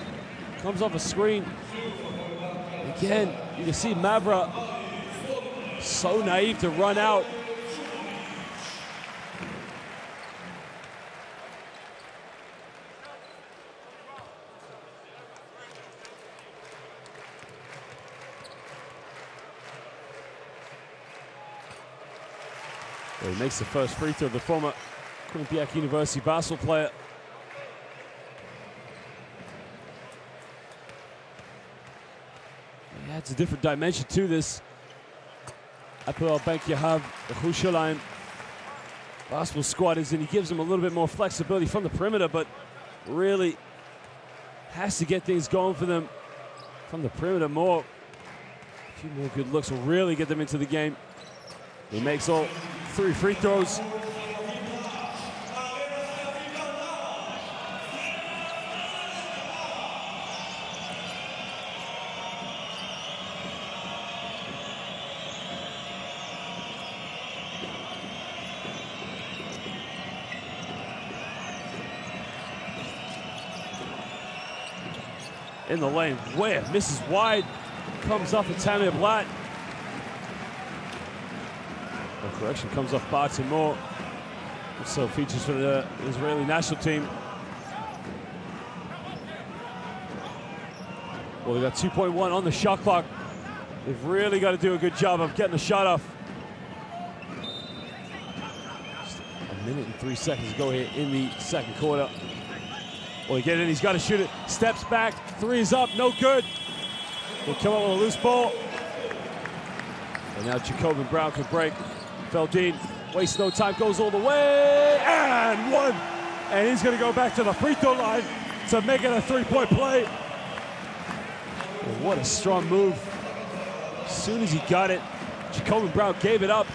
Comes off a screen. Again, you can see Mavra so naive to run out. Well, he makes the first free throw, the former Quinnipiac University basketball player. He adds a different dimension to this. Hapoel Jerusalem basketball squad is in. He gives them a little bit more flexibility from the perimeter, but really has to get things going for them from the perimeter more. A few more good looks will really get them into the game. He makes all 3 free throws. In the lane, where misses wide, comes off of Tammy Blatt. Correction, comes off Barton Moore. Also features for the Israeli national team. Well, they got 2.1 on the shot clock. They've really got to do a good job of getting the shot off. Just a minute and 3 seconds to go here in the second quarter. Well, he get in, he's got to shoot it. Steps back, 3 is up, no good. They come up with a loose ball. And now Jacobin Brown can break. Feldin wastes no time, goes all the way, and one. And he's going to go back to the free throw line to make it a three-point play. And what a strong move. As soon as he got it, Jacobin Brown gave it up,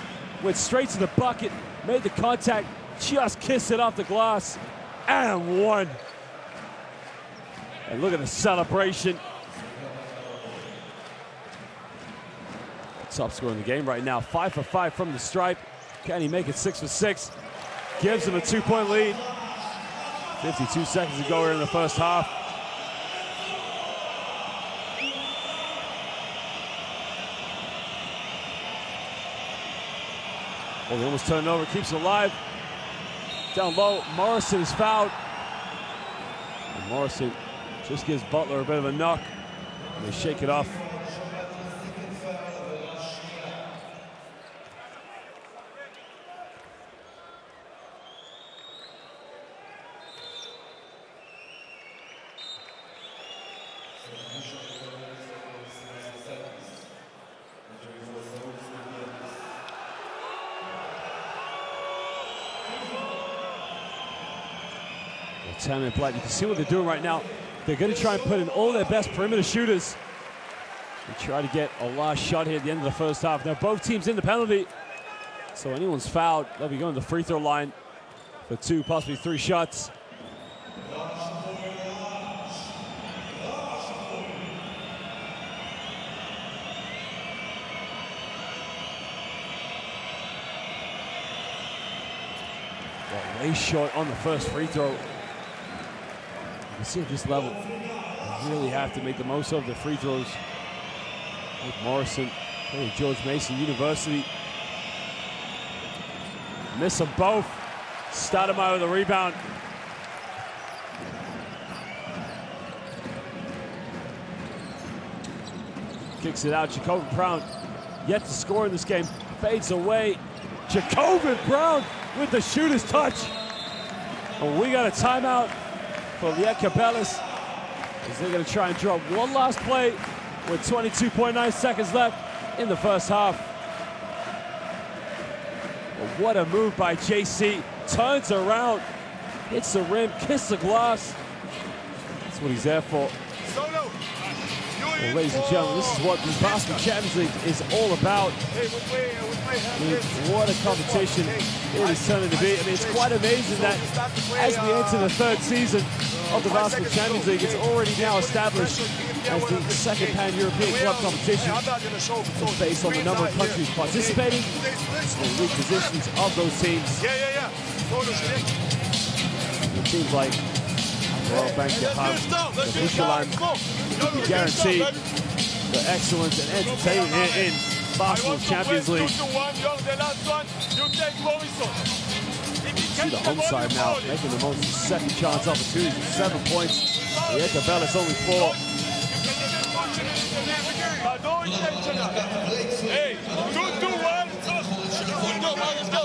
went straight to the bucket, made the contact, just kissed it off the glass, and one. And look at the celebration. Top scorer in the game right now, 5 for 5 from the stripe. Can he make it 6 for 6? Gives him a 2-point lead. 52 seconds to go here in the first half. Oh, they almost turned it over, keeps it alive. Down low, Morrison is fouled. And Morrison just gives Butler a bit of a knock. And they shake it off. Lieutenant Black, you can see what they're doing right now. They're going to try and put in all their best perimeter shooters and try to get a last shot here at the end of the first half. Now both teams in the penalty, so anyone's fouled, they'll be going to the free throw line for 2, possibly 3 shots. Well, way short on the first free throw. You can see at this level, you really have to make the most of the free throws. Like Morrison, George Mason University. Miss them both. Stoudemire with a rebound. Kicks it out, Jacobin Brown yet to score in this game. Fades away. Jacobin Brown with the shooter's touch. Oh, we got a timeout for Lietkabelis, as they're going to try and draw one last play with 22.9 seconds left in the first half. But what a move by JC. Turns around, hits the rim, kisses the glass. That's what he's there for. Well, ladies and gentlemen, this is what the Basketball Champions League is all about. I mean, what a competition it is turning to be. I mean, it's quite amazing that as we enter the 3rd season of the Basketball Champions League, it's already now established as the second pan-European club competition. It's based on the number of countries participating and the league positions of those teams. It seems like Hapoel Jerusalem and guarantee the excellence and entertainment here in Basketball Champions League. See the home side now making the most second chance opportunities with 7 points. Lietkabelis only 4. Hey, 2-2-1. Let's go.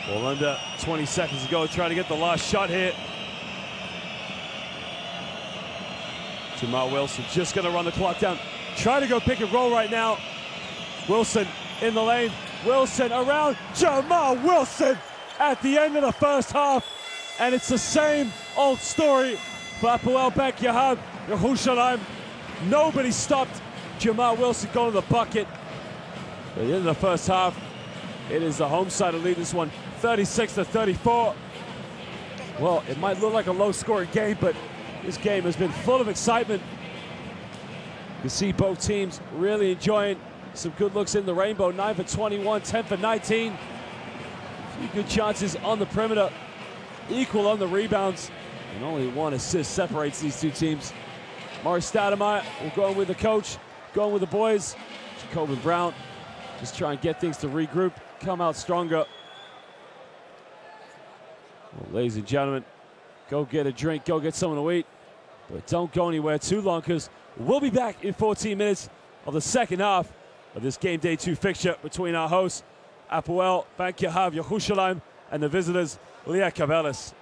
Well, under 20 seconds to go, trying to get the last shot here. Jamal Wilson just going to run the clock down. Trying to go pick and roll right now. Wilson in the lane. Wilson around. Jamal Wilson at the end of the first half. And it's the same old story for Hapoel Jerusalem. Nobody stopped Jamal Wilson going to the bucket. At the end of the first half, it is the home side to lead this one 36-34. Well, it might look like a low-scoring game, but this game has been full of excitement. You can see both teams really enjoying some good looks in the rainbow. 9 for 21, 10 for 19. A few good chances on the perimeter, equal on the rebounds, and only 1 assist separates these two teams. Murray Stoudemire will go with the coach, going with the boys. Jacobin Brown Just try and get things to regroup, come out stronger. Well, ladies and gentlemen, go get a drink, go get something to eat, but don't go anywhere too long, because we'll be back in 14 minutes of the second half of this Game Day 2 fixture between our hosts, Hapoel Jerusalem and the visitors, Lietkabelis.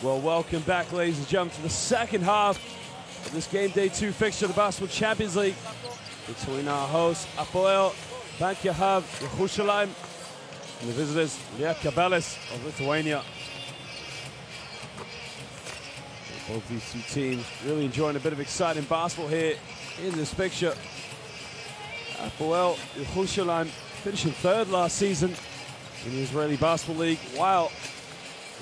Well, welcome back, ladies and gentlemen, to the second half of this Game Day 2 fixture of the Basketball Champions League between our hosts, Hapoel Jerusalem and the visitors, Lietkabelis of Lithuania. Both these two teams really enjoying a bit of exciting basketball here in this fixture. Hapoel Jerusalem finishing third last season in the Israeli Basketball League, while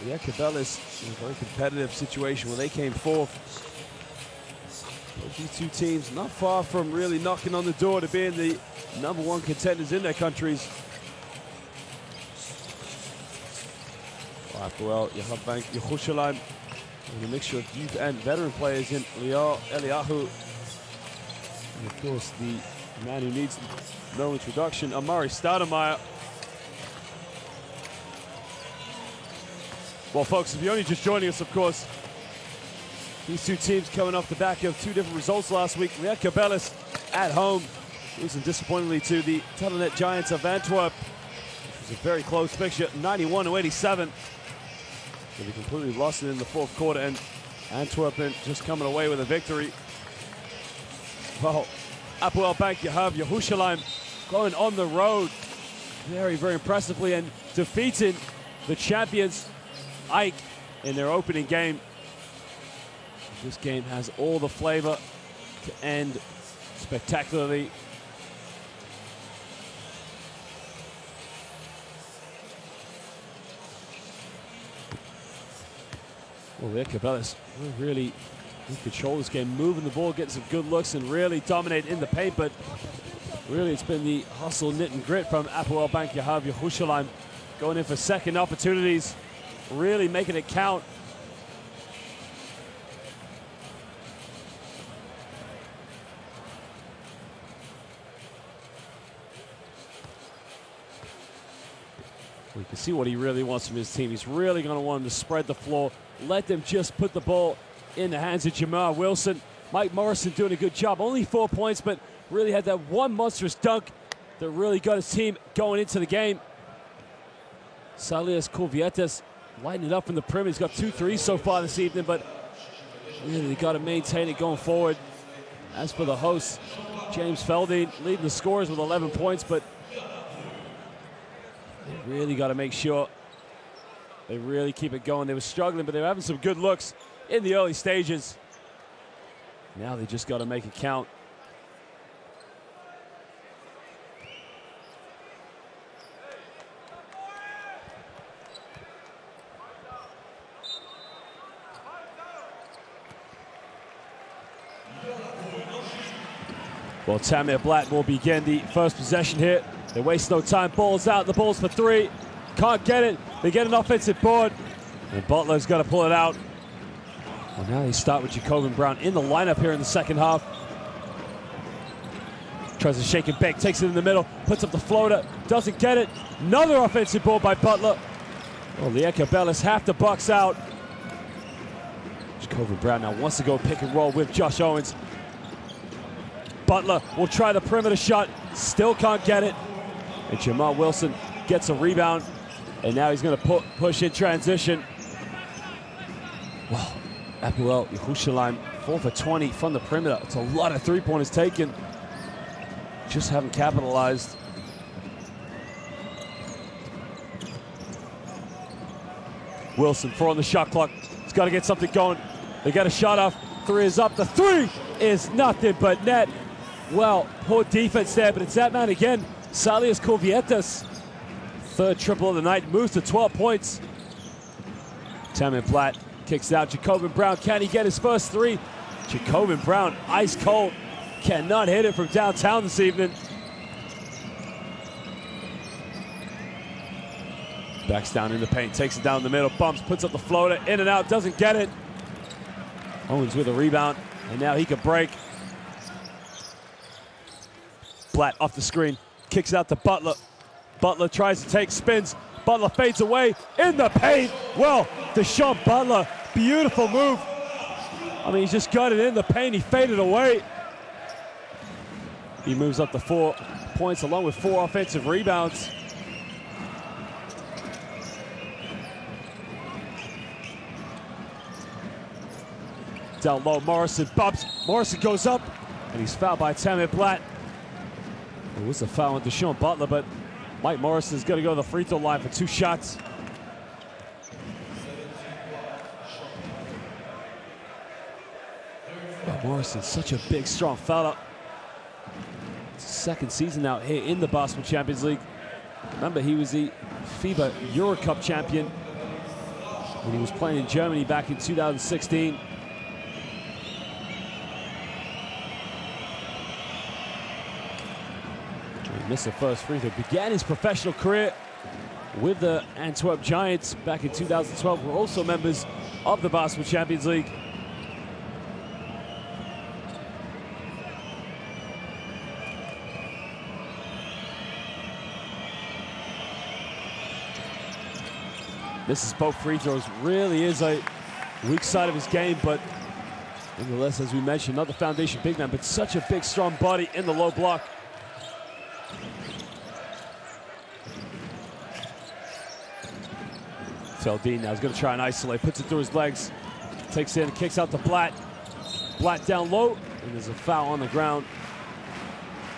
Lietkabelis in a very competitive situation where they came fourth. Both these two teams not far from really knocking on the door to being the #1 contenders in their countries. Hapoel Jerusalem with a mixture of youth and veteran players in Lior Eliyahu. And of course, the man who needs no introduction, Amari Stoudemire. Well, folks, if you're only just joining us, of course, these two teams coming off the back of two different results last week. Lietkabelis at home, losing disappointingly to the Telenet Giants of Antwerp, which was a very close fixture, 91-87. But they completely lost it in the fourth quarter, and Antwerp just coming away with a victory. Well, Hapoel Jerusalem going on the road very, very impressively and defeating the champions Ike in their opening game. This game has all the flavor to end spectacularly. Well, Lietkabelis really in control of this game, moving the ball, getting some good looks, and really dominate in the paint. But really, it's been the hustle, knit, and grit from Hapoel Jerusalem, going in for second opportunities, really making it count. We can see what he really wants from his team. He's really going to want them to spread the floor, let them just put the ball in the hands of Jamal Wilson. Mike Morrison doing a good job. Only 4 points, but really had that one monstrous dunk that really got his team going into the game. Salias Kulvietis lighting it up from the perimeter. He's got 2 threes so far this evening, but really they got to maintain it going forward. As for the hosts, James Felding leading the scorers with 11 points, but they really got to make sure they really keep it going. They were struggling, but they were having some good looks in the early stages. Now they just got to make it count. Well, Tamir Blatt will begin the first possession here. They waste no time. Ball's out. The ball's for 3. Can't get it. They get an offensive board. And Butler's got to pull it out. Well, now they start with Jacobin Brown in the lineup here in the second half. Tries to shake and bake. Takes it in the middle. Puts up the floater. Doesn't get it. Another offensive board by Butler. Well, Lietkabelis have to box out. Jacobin Brown now wants to go pick and roll with Josh Owens. Butler will try the perimeter shot. Still can't get it. And Jamal Wilson gets a rebound. And now he's going to push in transition. Well, Hapoel Jerusalem 4 for 20 from the perimeter. It's a lot of three-pointers taken. Just haven't capitalized. Wilson 4 on the shot clock. He's got to get something going. They got a shot off. 3 is up. The 3 is nothing but net. Well, poor defense there, but it's that man again, Salias Kulvietis. Third triple of the night, moves to 12 points. Tamir Blatt kicks out. Jacobin Brown, can he get his first 3? Jacobin Brown, ice cold, cannot hit it from downtown this evening. Backs down in the paint, takes it down the middle, bumps, puts up the floater, in and out, doesn't get it. Owens with a rebound, and now he can break. Blatt off the screen, kicks out to Butler. Butler tries to take spins. Butler fades away in the paint. Well, Deshaun Butler, beautiful move. I mean, he just got it in the paint. He faded away. He moves up to 4 points along with 4 offensive rebounds. Down low, Morrison bumps. Morrison goes up, and he's fouled by Tamir Blatt. It was a foul on Deshaun Butler, but Mike Morrison is going to go to the free throw line for 2 shots. Oh, Morrison, such a big, strong fella. It's his 2nd season out here in the Basketball Champions League. Remember, he was the FIBA Euro Cup champion when he was playing in Germany back in 2016. He missed the first free throw. Began his professional career with the Antwerp Giants back in 2012. We're also members of the Basketball Champions League. Misses both free throws. Really is a weak side of his game, but nonetheless, as we mentioned, not the foundation big man, but such a big, strong body in the low block. Feldin now is going to try and isolate, puts it through his legs, takes it in, kicks out to Blatt. Blatt down low, and there's a foul on the ground,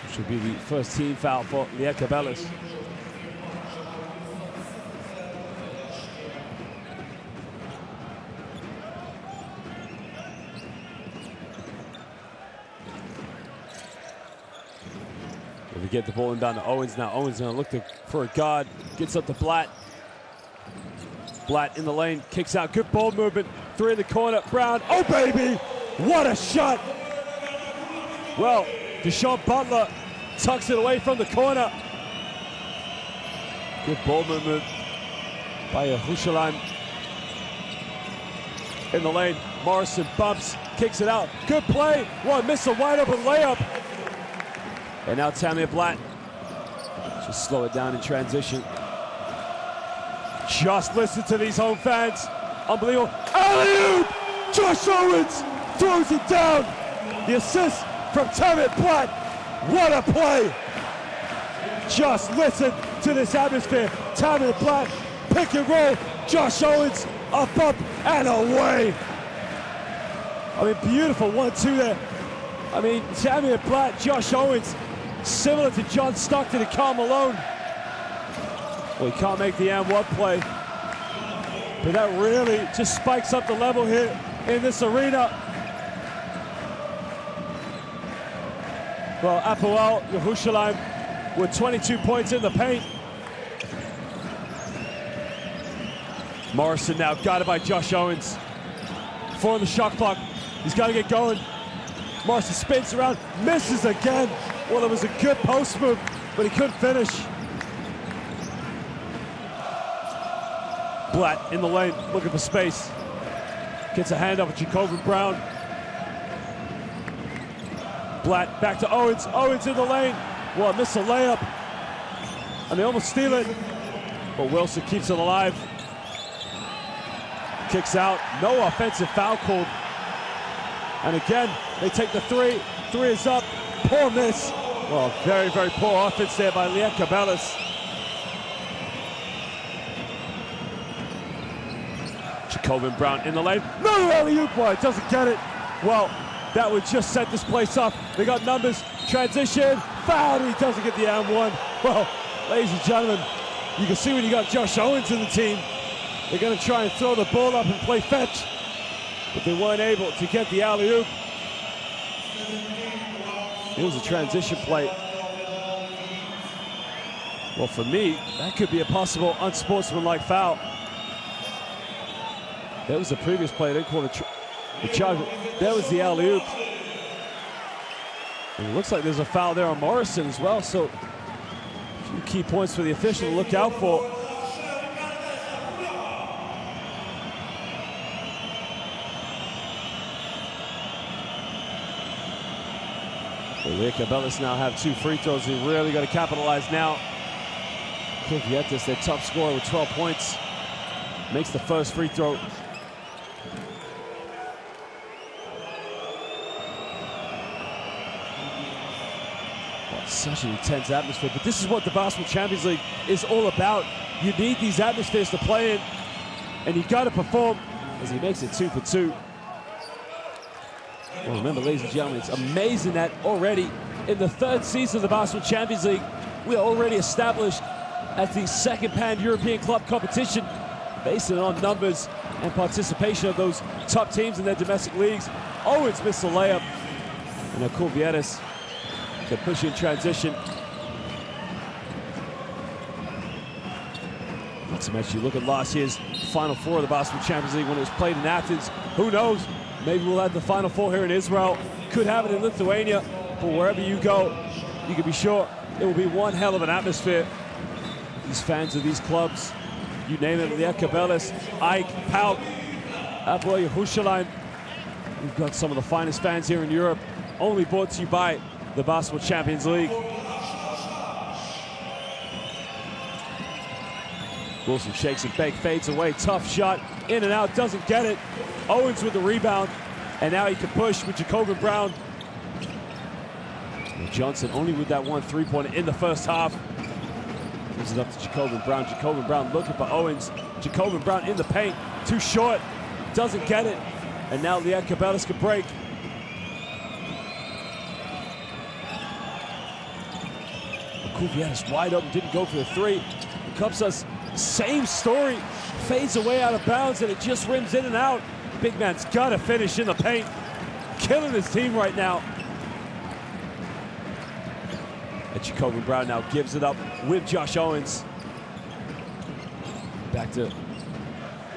which will be the first team foul for Lietkabelis. We get the ball inbound to Owens now. Owens going to look for a guard, gets up to Blatt. Blatt in the lane, kicks out, good ball movement, 3 in the corner, Brown, oh baby, what a shot! Well, Deshaun Butler tucks it away from the corner. Good ball movement by Jerusalem. In the lane, Morrison bumps, kicks it out, good play, one miss, a wide open layup. And now Tamir Blatt, just slow it down in transition. Just listen to these home fans. Unbelievable. Alley-oop! Josh Owens throws it down. The assist from Tamir Blatt. What a play. Just listen to this atmosphere. Tamir Blatt, pick and roll. Josh Owens, up and away. I mean, beautiful 1-2 there. I mean, Tamir Blatt, Josh Owens, similar to John Stockton and Karl Malone. Well, he can't make the and-one play, but that really just spikes up the level here in this arena. Well, Hapoel Jerusalem with 22 points in the paint. Morrison now guarded by Josh Owens. 4 on the shot clock. He's got to get going. Morrison spins around, misses again. Well, it was a good post move, but he couldn't finish. Blatt in the lane, looking for space. Gets a hand up with Jacoby Brown. Blatt back to Owens. Owens in the lane. Well, missed a layup. And they almost steal it. But Wilson keeps it alive. Kicks out. No offensive foul called. And again, they take the 3. 3 is up. Poor miss. Well, very, very poor offense there by Lietkabelis. Jacoby Brown in the lane. No alley-oop, boy, doesn't get it. Well, that would just set this place up. They got numbers, transition, foul, he doesn't get the and-one. Well, ladies and gentlemen, you can see when you got Josh Owens in the team, they're gonna try and throw the ball up and play fetch, but they weren't able to get the alley-oop. It was a transition play. Well, for me, that could be a possible unsportsmanlike foul. That was the previous play. They didn't call the charge. That was the alley-oop. And it looks like there's a foul there on Morrison as well. So a few key points for the official to look out for. The Lietkabelis now have 2 free throws. They really got to capitalize now. Kivietis, their top scorer with 12 points, makes the first free throw. Such an intense atmosphere, but this is what the Basketball Champions League is all about. You need these atmospheres to play in, and you got to perform as he makes it 2 for 2. Well, remember, ladies and gentlemen, it's amazing that already in the third season of the Basketball Champions League, we are already established as the second pan-European club competition, based on numbers and participation of those top teams in their domestic leagues. Owens missed the layup, and Hapoel Jerusalem can push in transition. Not to mention, you look at last year's Final Four of the Basketball Champions League when it was played in Athens. Who knows? Maybe we'll have the Final Four here in Israel. Could have it in Lithuania. But wherever you go, you can be sure it will be one hell of an atmosphere. These fans of these clubs, you name it, Lietkabelis, Ike, Pauk, Hapoel Jerusalem. We've got some of the finest fans here in Europe, only brought to you by the Basketball Champions League. Wilson shakes and bake, fades away, tough shot, in and out, doesn't get it. Owens with the rebound, and now he can push with Jacobin Brown. And Johnson only with that one three-pointer in the first half. Gives it up to Jacobin Brown. Jacobin Brown looking for Owens. Jacobin Brown in the paint, too short, doesn't get it. And now Lietkabelis can break. Kuviatis wide open, didn't go for the three. Kupsa's same story, fades away out of bounds, and it just rims in and out. Big man's got to finish in the paint. Killing his team right now. And Jacobin Brown now gives it up with Josh Owens. Back to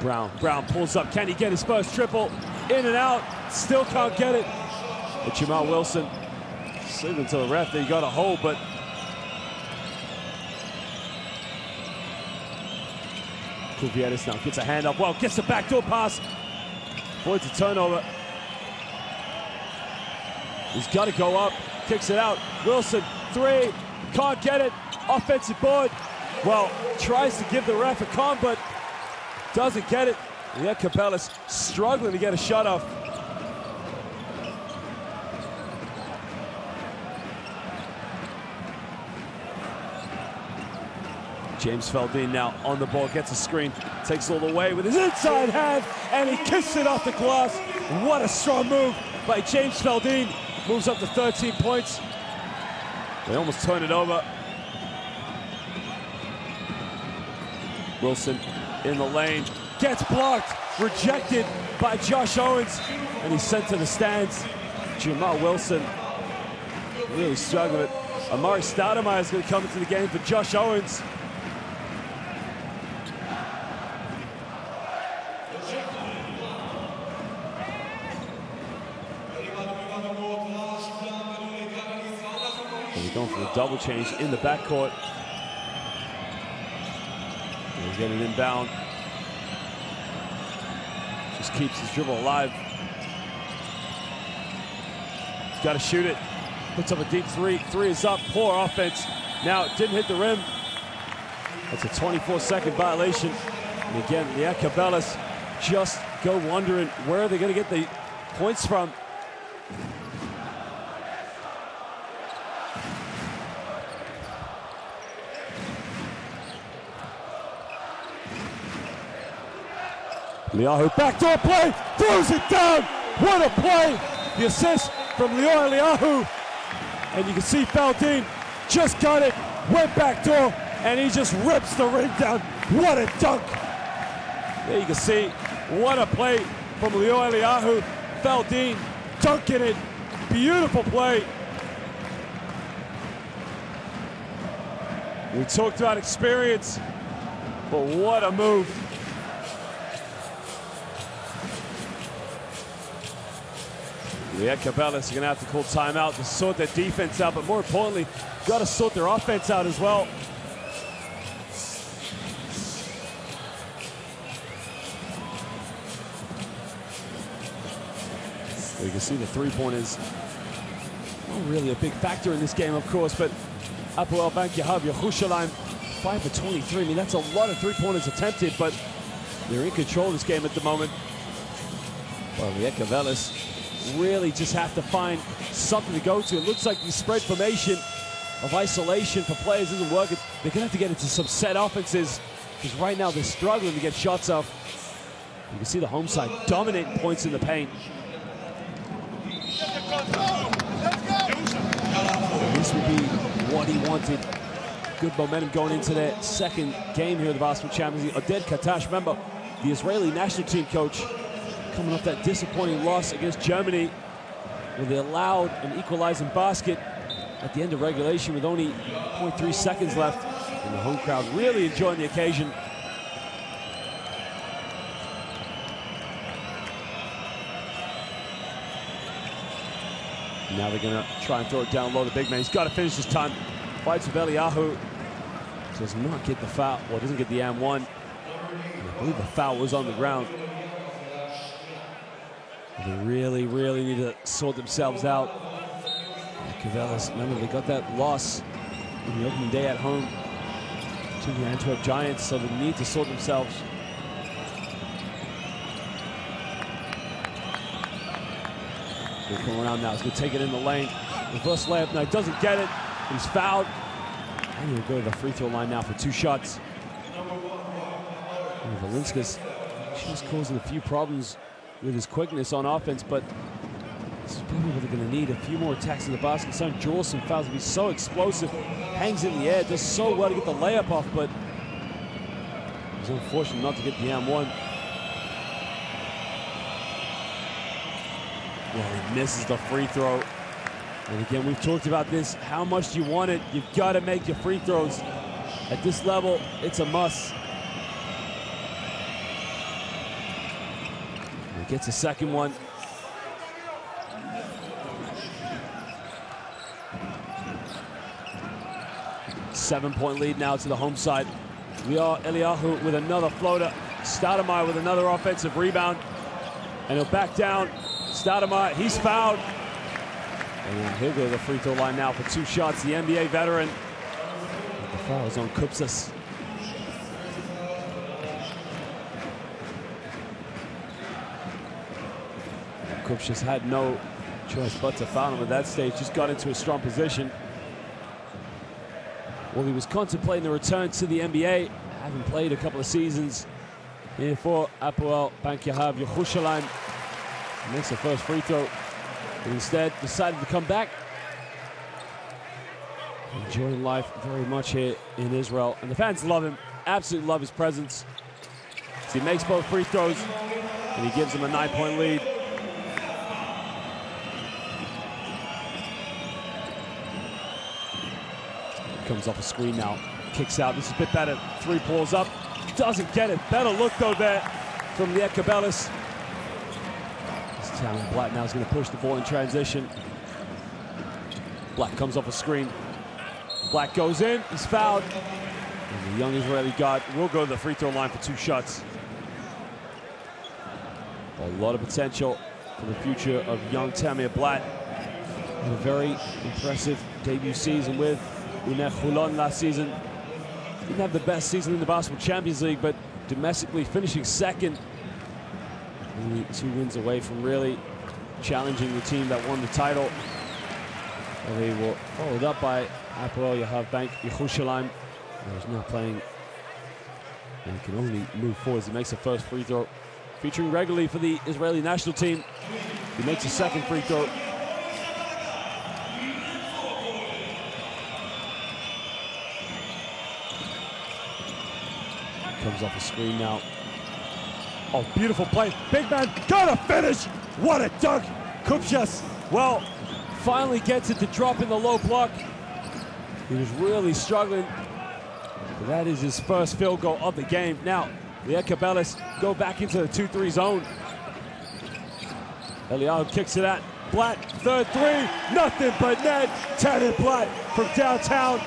Brown. Brown pulls up. Can he get his first triple? In and out. Still can't get it. And Jamal Wilson signaling to the ref that he got a hold, but Kuviatis now gets a hand up. Well, gets a backdoor pass. Avoids a turnover. He's got to go up. Kicks it out. Wilson, three. Can't get it. Offensive board. Well, tries to give the ref a con, but doesn't get it. Lietkabelis struggling to get a shot off. James Feldin now on the ball, gets a screen, takes all the way with his inside hand, and he kicks it off the glass. What a strong move by James Feldin. Moves up to 13 points. They almost turn it over. Wilson in the lane, gets blocked, rejected by Josh Owens, and he's sent to the stands. Jamal Wilson really struggling. Amari Stoudemire is going to come into the game for Josh Owens. We're going for a double change in the backcourt. He's getting inbound. Just keeps his dribble alive. He's got to shoot it. Puts up a deep three. Three is up. Poor offense. Now it didn't hit the rim. That's a 24-second violation. And again, Lietkabelis just go wondering where are they going to get the points from. Eliyahu, backdoor play, throws it down. What a play! The assist from Lior Eliyahu. And you can see Feldin just got it, went backdoor, and he just rips the ring down. What a dunk! There you can see, what a play from Lior Eliyahu. Feldin dunking it. Beautiful play. We talked about experience, but what a move. Lietkabelis are going to have to call timeout to sort their defense out, but more importantly, got to sort their offense out as well. You can see the three-pointers not really a big factor in this game, of course, but Hapoel Jerusalem 5 for 23. I mean, that's a lot of three-pointers attempted, but they're in control of this game at the moment. Well, Lietkabelis really just have to find something to go to. It looks like the spread formation of isolation for players isn't working. They're going to have to get into some set offenses because right now they're struggling to get shots off. You can see the home side dominating points in the paint. This would be what he wanted. Good momentum going into their second game here at the Basketball Champions League. Oded Katash, remember, the Israeli national team coach, coming off that disappointing loss against Germany, where they allowed an equalizing basket at the end of regulation with only 0.3 seconds left. And the home crowd really enjoying the occasion. Now they're gonna try and throw it down low. The big man, he's got to finish this time. Fights with Eliyahu. Does not get the foul, well, doesn't get the and-1. I believe the foul was on the ground. They really, really need to sort themselves out. Lietkabelis, remember, they got that loss in the opening day at home to the Antwerp Giants, so they need to sort themselves. They come around now. He's going to take it in the lane. Reverse layup. Now he doesn't get it. He's fouled. And he'll go to the free throw line now for 2 shots. And Valinskas, she's causing a few problems with his quickness on offense, but this is probably what they're going to need. A few more attacks in the basket. Some draws some fouls to be so explosive. Hangs in the air. Does so well to get the layup off, but he's unfortunate not to get the and-1. Yeah, he misses the free throw. And again, we've talked about this. How much do you want it? You've got to make your free throws. At this level, it's a must. He gets a second one. Seven-point lead now to the home side. We are Eliyahu with another floater. Stoudemire with another offensive rebound. And he'll back down. Stoudemire, he's fouled. And he'll go to the free throw line now for 2 shots. The NBA veteran. The foul is on Kupsas. Kupsas had no choice but to foul him at that stage. Just got into a strong position. Well, he was contemplating the return to the NBA, having played a couple of seasons here for Hapoel Jerusalem. Makes the first free throw, but instead decided to come back. Enjoying life very much here in Israel, and the fans love him, absolutely love his presence. So he makes both free throws, and he gives them a 9-point lead. Comes off a screen now, kicks out. This is a bit better. 3 pulls up, doesn't get it. Better look though there from Lietkabelis. Talon Blatt now is going to push the ball in transition. Blatt comes off a screen. Blatt goes in, he's fouled. And the young Israeli guard will go to the free throw line for 2 shots. A lot of potential for the future of young Tamir Blatt. Had a very impressive debut season with Bnei Hulon last season. Didn't have the best season in the Basketball Champions League, but domestically finishing second. Only 2 wins away from really challenging the team that won the title. And they were followed up by Hapoel Jerusalem. He's now playing, and he can only move forward as he makes the first free throw. Featuring regularly for the Israeli national team. He makes a second free throw. Comes off a screen now. Oh, beautiful play. Big man, gotta finish. What a dunk. Kupsas, well, finally gets it to drop in the low block. He was really struggling. But that is his first field goal of the game. Now, Lietkabelis go back into the 2-3 zone. Eliyahu kicks it at Blatt. 3rd three, nothing but net. Tamir Blatt from downtown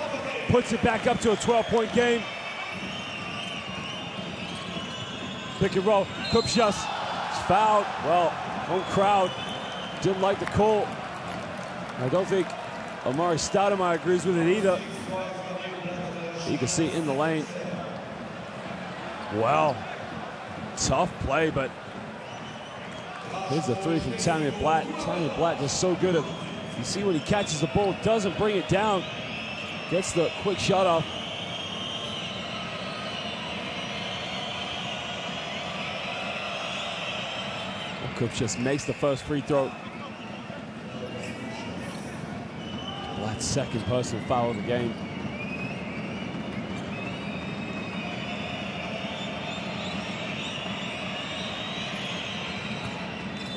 puts it back up to a 12-point game. Pick and roll, Kupsas is fouled. Well, home crowd didn't like the call. I don't think Omari Stoudemire agrees with it either. You can see in the lane. Well, tough play, but here's the 3 from Tamir Blatt. Tamir Blatt just so good at, you see when he catches the ball, doesn't bring it down, gets the quick shot off. Kupsas makes the first free throw. second personal foul of the game.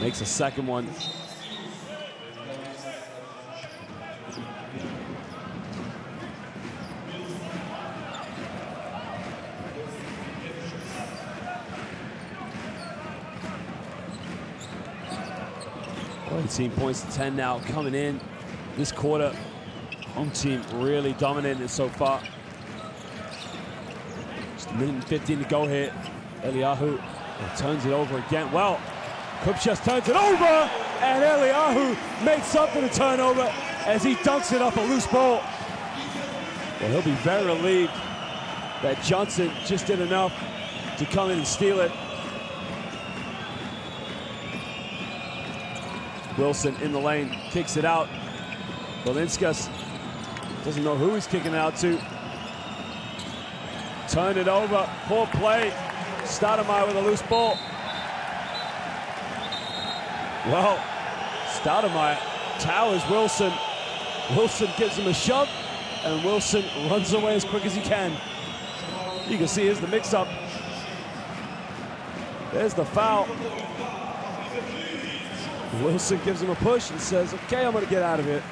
Makes a second one. Oh, 18 points to 10 now coming in this quarter. Home team really dominating it so far. Just a minute and 15 to go here. Eliyahu turns it over again. Well, Kupchas turns it over, and Eliyahu makes up for the turnover as he dunks it off a loose ball. Well, he'll be very relieved that Johnson just did enough to come in and steal it. Wilson in the lane, kicks it out. Valinskas doesn't know who he's kicking it out to. Turn it over, poor play. Stoudemire with a loose ball. Well, Stoudemire towers Wilson. Wilson gives him a shove, and Wilson runs away as quick as he can. You can see here's the mix-up. There's the foul. Wilson gives him a push and says, okay, I'm gonna get out of here.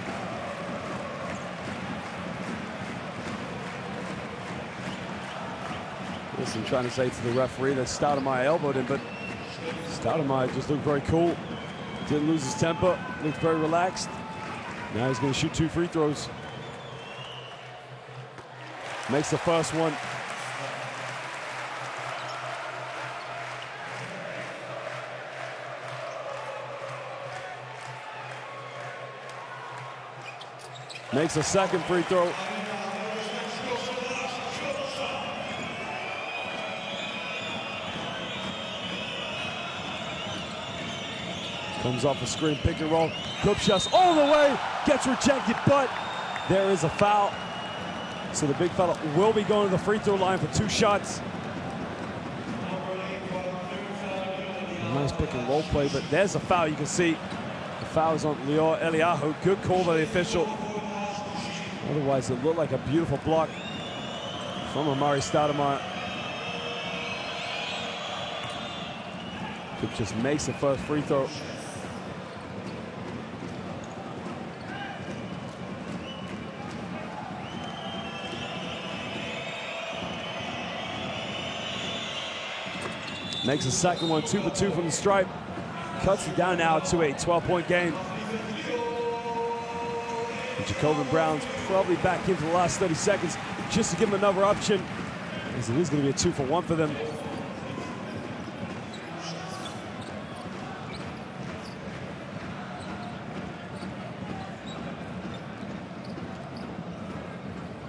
Wilson trying to say to the referee that Stoudemire elbowed him, but Stoudemire just looked very cool. Didn't lose his temper, looked very relaxed. Now he's gonna shoot 2 free throws. Makes the first one. Makes a second free throw. Comes off a screen, pick and roll. Kupchas all the way, gets rejected, but there is a foul. So the big fella will be going to the free throw line for 2 shots. Nice pick and roll play, but there's a foul. You can see the foul is on Lior Eliyahu. Good call by the official. Otherwise, it looked like a beautiful block from Amari Stoudemire. Kupchas makes the first free throw. Makes a second one, 2 for 2 from the stripe. Cuts it down now to a 12-point game. And Jacobin Brown's probably back in for the last 30 seconds just to give him another option, as it is going to be a 2 for 1 for them.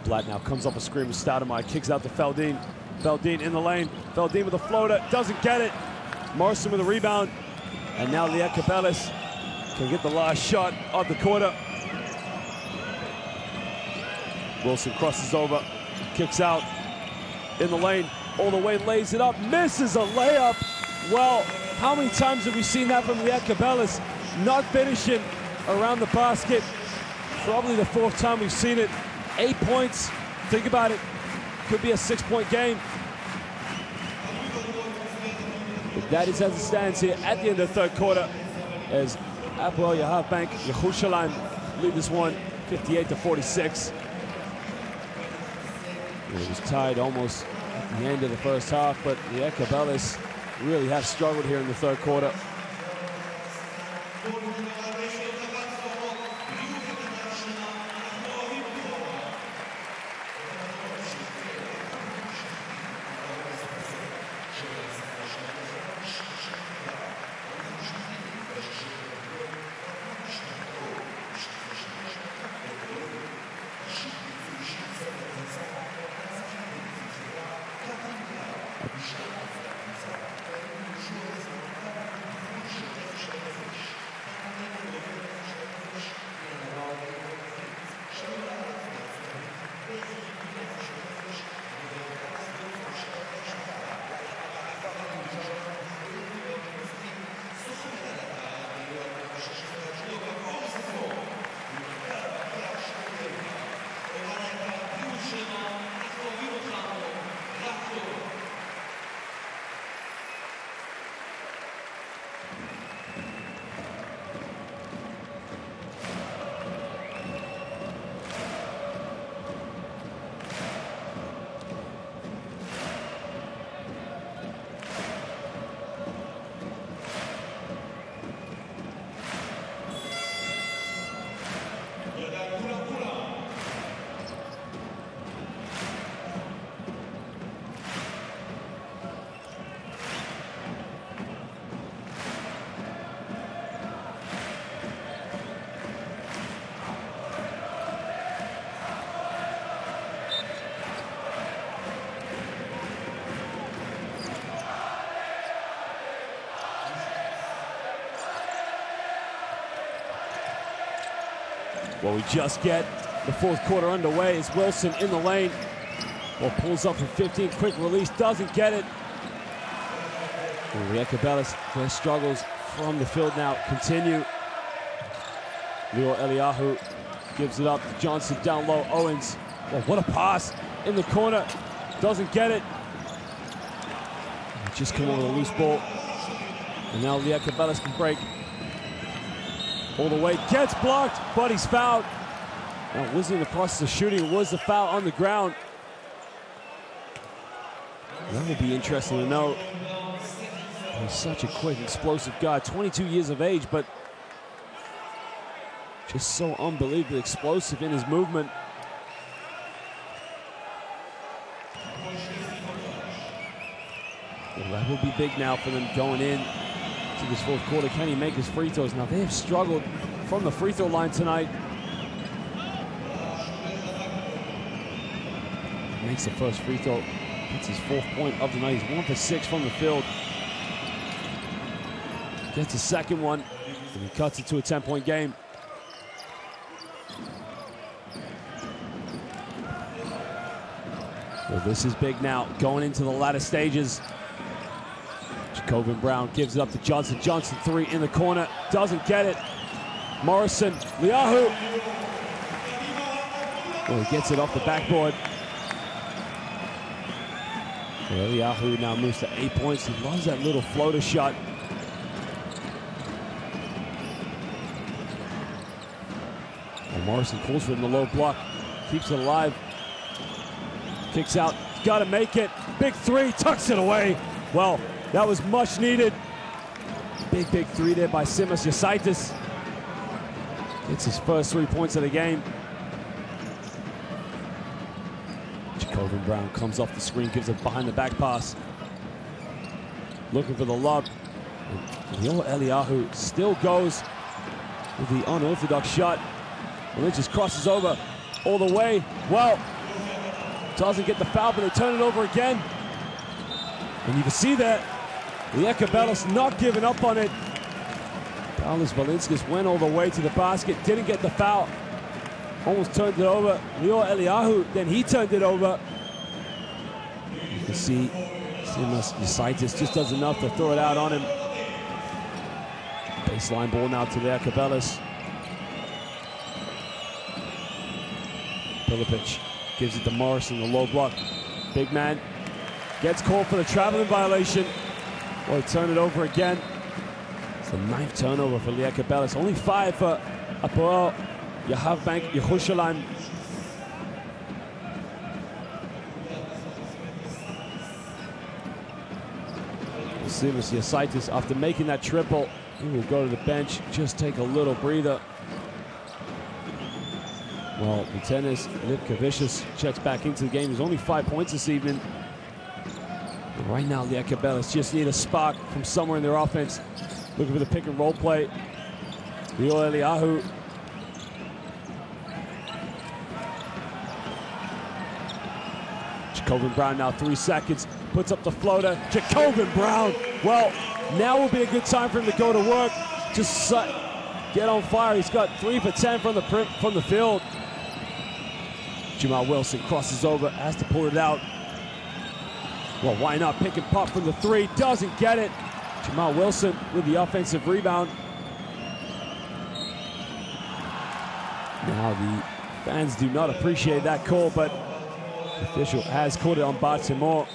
Blatt now comes off a screen with Stoudemire, kicks out to Feldin. Feldin in the lane. Feldin with a floater, doesn't get it. Morrison with a rebound. And now Lietkabelis can get the last shot of the quarter. Wilson crosses over, kicks out in the lane, all the way, lays it up, misses a layup. Well, how many times have we seen that from Lietkabelis? Not finishing around the basket. Probably the 4th time we've seen it. 8 points, think about it. Could be a 6-point game. But that is as it stands here at the end of the 3rd quarter, as Hapoel Jerusalem lead this one 58-46. It was tied almost at the end of the first half, but the Lietkabelis really have struggled here in the 3rd quarter. Well, we just get the fourth quarter underway as Wilson in the lane. Well, pulls up for 15, quick release, doesn't get it. Lietkabelis, their struggles from the field now continue. Leo Eliyahu gives it up to Johnson down low. Owens, well, what a pass in the corner, doesn't get it. Just come over the loose ball. And now Lietkabelis can break all the way, gets blocked, but he's fouled. Now, wasn't in the process of shooting, was the foul on the ground. That will be interesting to know. He's such a quick, explosive guy, 22 years of age, but just so unbelievably explosive in his movement. Well, that will be big now for them going in to this fourth quarter. Can he make his free throws? Now, they have struggled from the free throw line tonight. He makes the first free throw. Gets his fourth point of the night. He's 1 for 6 from the field. Gets a second one, and he cuts it to a 10-point game. Well, this is big now, going into the latter stages. Jacob Brown gives it up to Johnson. Johnson, three in the corner, doesn't get it. Morrison, Eliyahu. Well, he gets it off the backboard. Well, Eliyahu now moves to 8 points. He loves that little floater shot. And Morrison pulls for it in the low block, keeps it alive. Kicks out, got to make it. Big three, tucks it away. Well, that was much needed. Big three there by Simas Yasaitis. Gets his first 3 points of the game. Jacob Brown comes off the screen, gives a behind the back pass. Looking for the lob. And Leo Eliyahu still goes with the unorthodox shot. And it just crosses over all the way. Well, doesn't get the foul, but they turn it over again. And you can see that Lietkabelis not giving up on it. Paulius Valinskis went all the way to the basket, didn't get the foul. Almost turned it over. Leo Eliyahu, then he turned it over. You can see Simas Yasaitis just does enough to throw it out on him. Baseline ball now to Lietkabelis. Pilipic gives it to Morrison, the low block. Big man gets called for the traveling violation. Well, he turned it over again. It's the 9th turnover for Lietkabelis. Only 5 for Hapoel Jerusalem. Simas Yasaitis, after making that triple, he will go to the bench, just take a little breather. Well, Vitenis Lietkabelis checks back into the game. There's only 5 points this evening. But right now, Lietkabelis just need a spark from somewhere in their offense. Looking for the pick and roll play. Leo Eliyahu. Jacob Brown now 3 seconds. Puts up the floater. Jacob Brown. Well, now will be a good time for him to go to work. Just get on fire. He's got 3 for 10 from the field. Jamal Wilson crosses over, has to pull it out. Well, why not? Pick and pop from the 3, doesn't get it. Jamal Wilson with the offensive rebound. Now the fans do not appreciate that call, but the official has called it on Baltimore.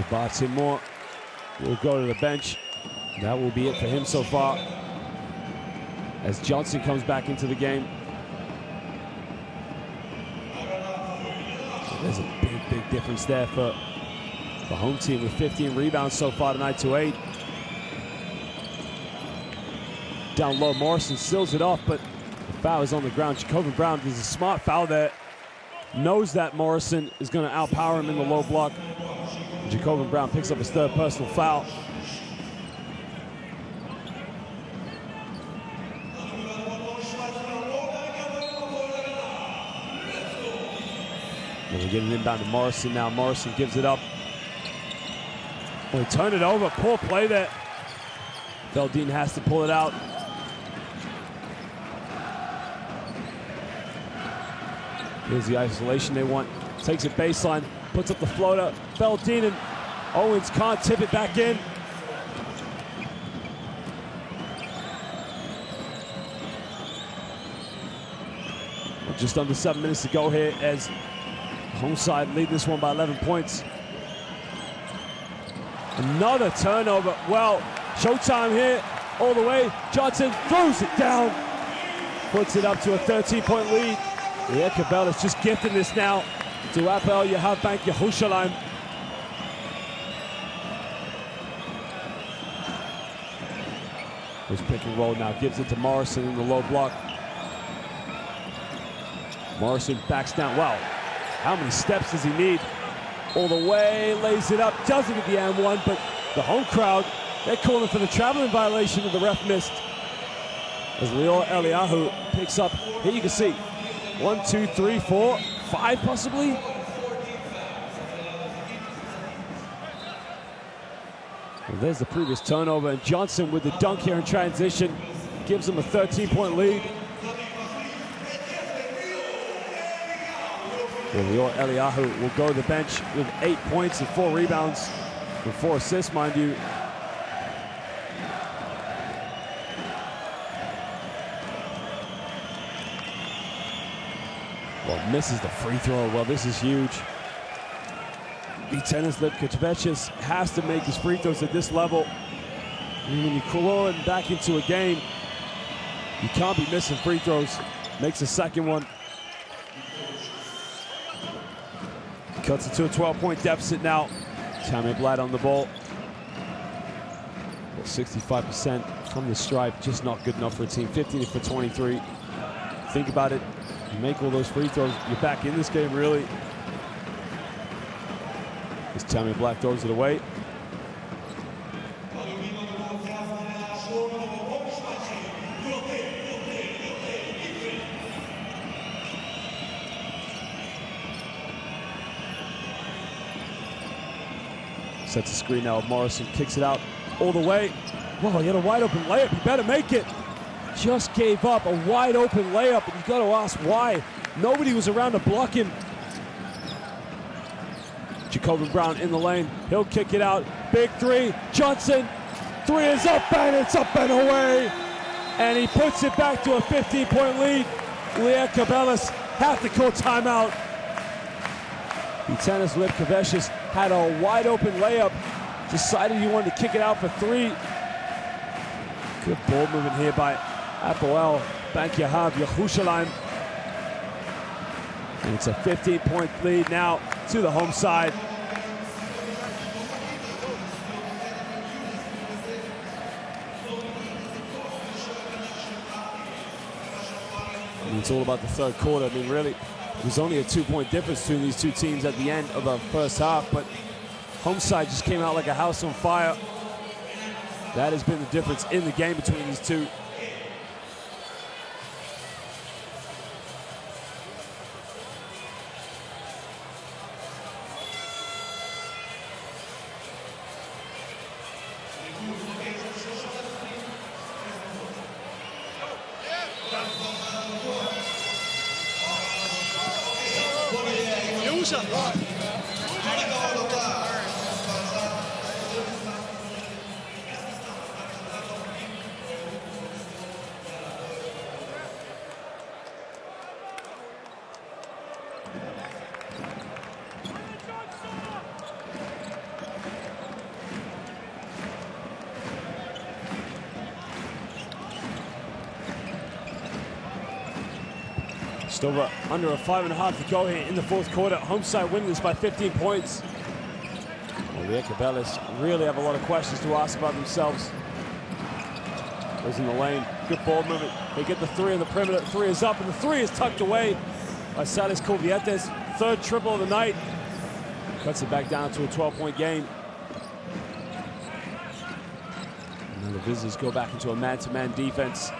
Baltimore will go to the bench. That will be it for him so far, as Johnson comes back into the game. So there's a big difference there for the home team with 15 rebounds so far tonight to 8. Down low, Morrison seals it off, but the foul is on the ground. Jacob Brown does a smart foul there. Knows that Morrison is going to outpower him in the low block. Jacob Brown picks up his 3rd personal foul. We're getting inbound to Morrison now. Morrison gives it up. Well, he turned it over. Poor play there Veldin has to pull it out. Here's the isolation they want. Takes it baseline, puts up the floater. Veldin and Owens can't tip it back in. Just under 7 minutes to go here as home side lead this one by 11 points. Another turnover. Well, showtime here all the way. Johnson throws it down. Puts it up to a 13-point lead. Lietkabelis just gifting this now to Hapoel Jerusalem. His pick and roll now gives it to Morrison in the low block. Morrison backs down. Wow, how many steps does he need? All the way, lays it up, doesn't get the M1, but the home crowd, they're calling for the traveling violation that the ref missed. As Lior Eliyahu picks up, here you can see, 1, 2, 3, 4, 5 possibly? Well, there's the previous turnover, and Johnson with the dunk here in transition gives them a 13-point lead. Well, Lior Eliyahu will go to the bench with 8 points and 4 rebounds and 4 assists, mind you. Well, misses the free throw. Well, this is huge. Vitalis Lietkabelis has to make his free throws at this level. And when you claw it back into a game, you can't be missing free throws. Makes a second one. Cuts it to a 12-point deficit now. Tammy Blatt on the ball. Well, 65% from the stripe, just not good enough for a team. 15 for 23. Think about it. You make all those free throws, you're back in this game, really. As Tammy Blatt throws it away. Sets a screen now. Morrison kicks it out all the way. Whoa, he had a wide open layup. He better make it. Just gave up a wide open layup, and you got to ask why. Nobody was around to block him. Jacoby Brown in the lane. He'll kick it out. Big three. Johnson. Three is up, and it's up and away. And he puts it back to a 15-point lead. Lietkabelis have to call timeout. Vitalis Lietkabelis had a wide open layup. Decided he wanted to kick it out for 3. Good ball movement here by Hapoel Jerusalem. And it's a 15-point lead now to the home side. And it's all about the third quarter. I mean, really, it was only a 2-point difference between these two teams at the end of the first half, but home side just came out like a house on fire. That has been the difference in the game between these two. Just over under a 5.5 to go here in the fourth quarter. Home side winning this by 15 points. Well, Lietkabelis really have a lot of questions to ask about themselves. Goes in the lane, good ball movement. They get the 3 on the perimeter. 3 is up, and the 3 is tucked away by Salis Kulvietes. 3rd triple of the night. Cuts it back down to a 12-point game. And then the visitors go back into a man-to-man defense.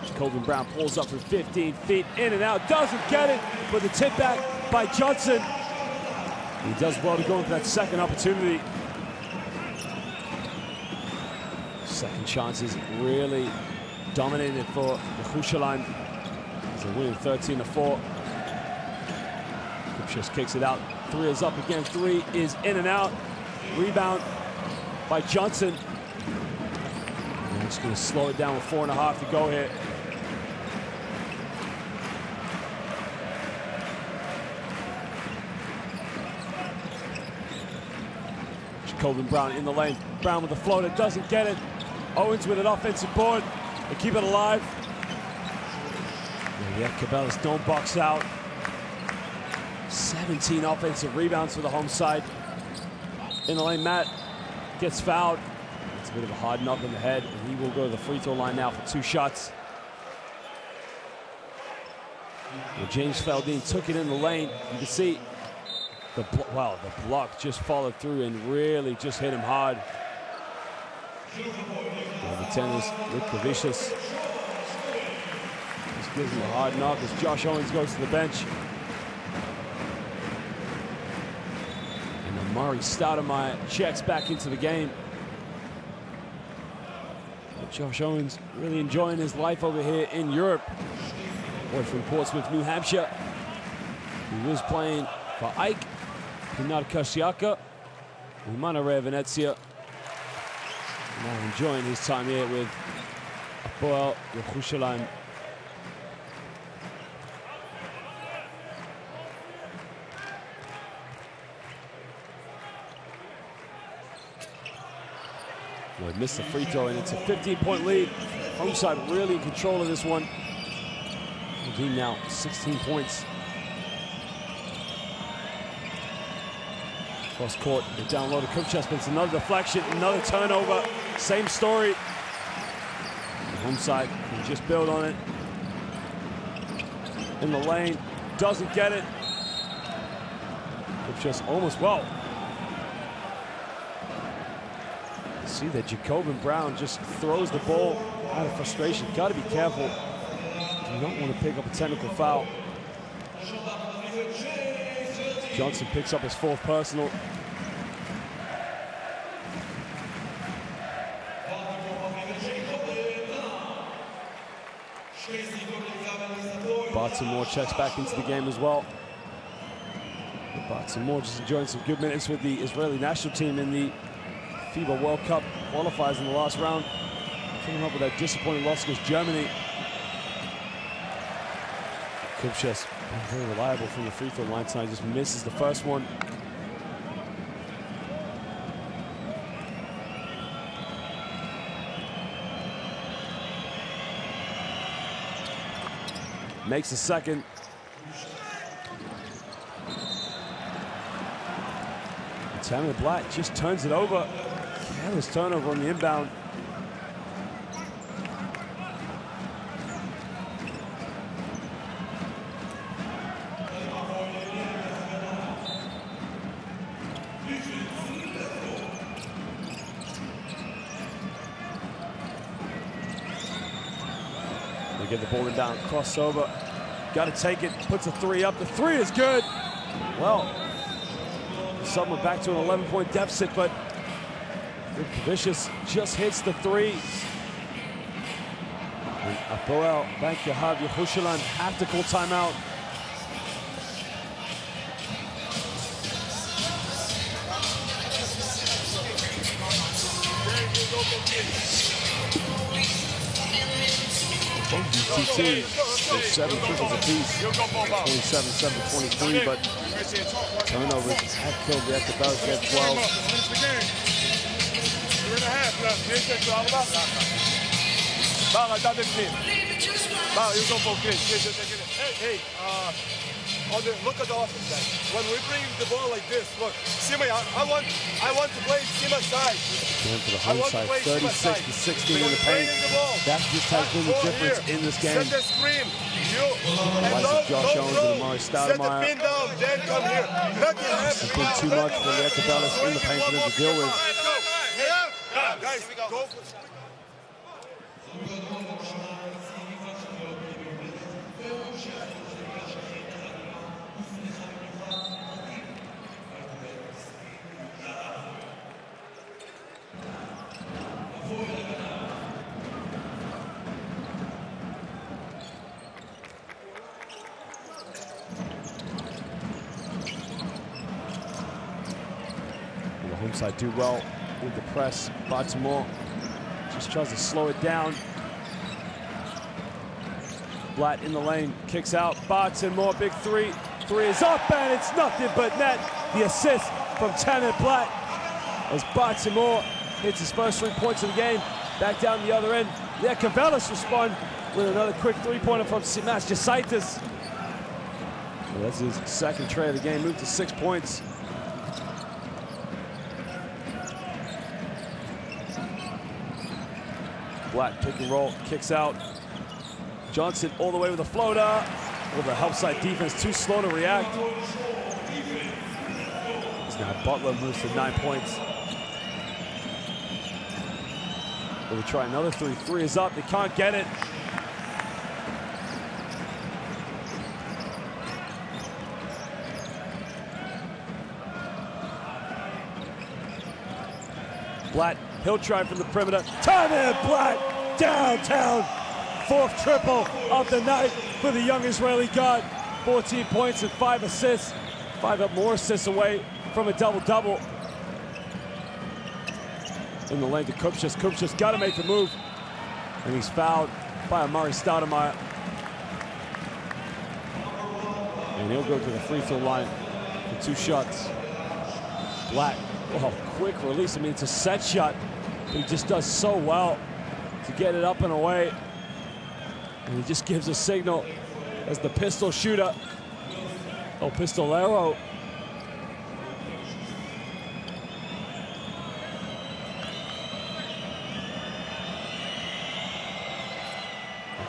Jacoby Brown pulls up from 15 feet, in and out, doesn't get it, but the tip back by Johnson. He does well to go into that second opportunity. Second chances really dominated for Jerusalem. They're winning 13-4. Just kicks it out. 3 is up again. 3 is in and out. Rebound by Johnson. And just going to slow it down with 4.5 to go here. Colvin Brown in the lane. Brown with the floater, doesn't get it. Owens with an offensive board. They keep it alive. Lietkabelis don't box out. 17 offensive rebounds for the home side. In the lane, Matt gets fouled. It's a bit of a hard knock on the head, and he will go to the free throw line now for 2 shots. Well, James Feldine took it in the lane. You can see the block just followed through and really just hit him hard. The tennis, Lietkabelis. Just gives him a hard knock as Josh Owens goes to the bench. Murray Stoudemire checks back into the game. But Josh Owens really enjoying his life over here in Europe. Boy from Portsmouth, New Hampshire. He was playing for Ike, Pinar Kashiaka, Manare Venezia. Now enjoying his time here with Hapoel Jerusalem. Well, he missed the free throw, and it's a 15-point lead. Home side really in control of this one. The team now 16 points. Cross court, the down low to Kupchas, but it's another deflection, another turnover. Same story. The home side can just build on it. In the lane, doesn't get it. Kupchas almost well. See that Jacobin Brown just throws the ball out of frustration. Got to be careful. You don't want to pick up a technical foul. Johnson picks up his 4th personal. Baltimore checks back into the game as well. Baltimore just enjoying some good minutes with the Israeli national team in the FIBA World Cup qualifiers in the last round. Came up with that disappointing loss against Germany. Kupchas very reliable from the free throw line tonight, just misses the first one. Makes the second. Tammy Black just turns it over. Careless turnover on the inbound. They get the ball inbound, crossover. Got to take it, puts a 3 up. The 3 is good. Well, Summer back to an 11-point deficit, but Vicious just hits the 3. And Hapoel Jerusalem have to call timeout. Both these two teams with 7 triples apiece, 27-7-23, but turnovers have killed the Lietkabelis. They have 12. 3.5 left. Bar, attends de clean. Bar, you go for clean. Hey, look at the offense, guys. When we bring the ball like this, look, Sima, I want to play Sima side. Going for the home side, 36-16 in the paint. That just has been the difference in this game. Set the screen. Josh Owens and Amari Stoudemire. Set the pin down, then come here. This has been too much for the Lietkabelis in the paint for them to deal with. Guys, go. Homeside do well with the press. Baltimore just tries to slow it down. Blatt in the lane, kicks out. Baltimore, big three. Three is up, and it's nothing but net. The assist from Tanner Blatt as Baltimore hits his first 3 points of the game. Back down the other end, Lietkabelis respond with another quick three-pointer from Simas Jasaitis. That's his second tray of the game, moved to 6 points. Blatt pick and roll, kicks out. Johnson all the way with a floater. Well, the help side defense too slow to react. Now Butler moves to 9 points. Will they try another three? Three is up, they can't get it. Blatt, he'll try from the perimeter. Tanner Blatt, downtown. Fourth triple of the night for the young Israeli guard. 14 points and 5 assists. 5 more assists away from a double-double. In the lane to Kupchas. Kupchas got to make the move. And he's fouled by Amari Stoudemire. And he'll go to the free throw line for 2 shots. Blatt, oh, quick release. I mean, it's a set shot, but he just does so well to get it up and away. And he just gives a signal as the pistol shooter. Oh, pistolero.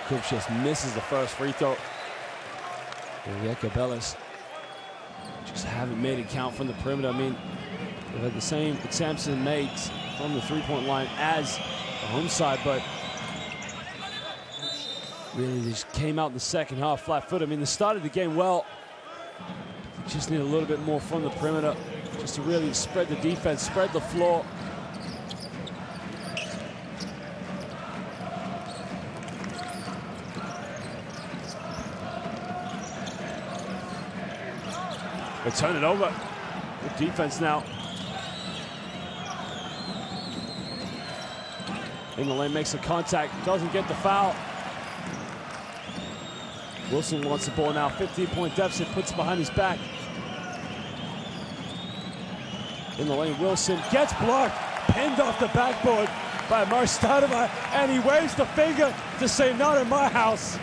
Kupch just misses the first free throw. And Lietkabelis just haven't made it count from the perimeter. I mean, they've had the same attempts and makes from the three-point line as the home side, but really they just came out in the second half flat-footed. I mean, they started the game well. They just need a little bit more from the perimeter just to really spread the defense, spread the floor. They turn it over. Good defense now. In the lane, makes the contact, doesn't get the foul. Wilson wants the ball now. 15-point deficit, puts it behind his back. In the lane, Wilson gets blocked, pinned off the backboard by Amari Stoudemire, and he waves the finger to say, "Not in my house."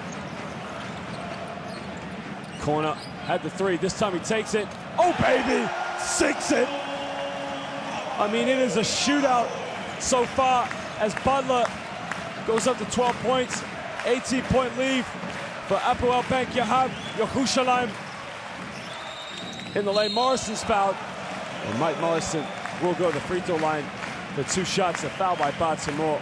Corner, had the three, this time he takes it. Oh baby, sinks it. I mean, it is a shootout so far as Butler goes up to 12 points, 18-point lead for Hapoel Jerusalem. In the lane, Morrison's fouled, and Mike Morrison will go to the free throw line for 2 shots, a foul by Baltimore.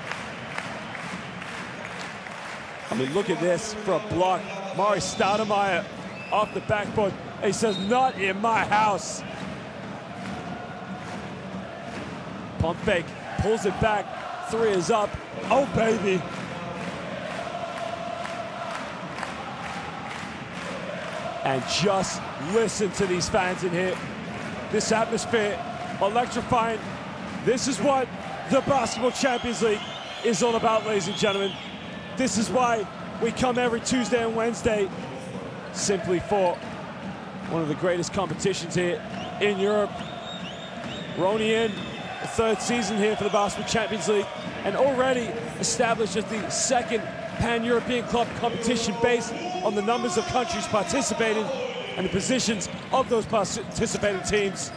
I mean, look at this for a block. Amari Stoudemire off the backboard. And he says, "Not in my house." Pump fake, pulls it back. 3 is up. Oh, baby. And just listen to these fans in here. This atmosphere, electrifying. This is what the Basketball Champions League is all about, ladies and gentlemen. This is why we come every Tuesday and Wednesday, simply for one of the greatest competitions here in Europe. We're only in the 3rd season here for the Basketball Champions League, and already established as the 2nd Pan-European club competition based on the numbers of countries participating and the positions of those participating teams.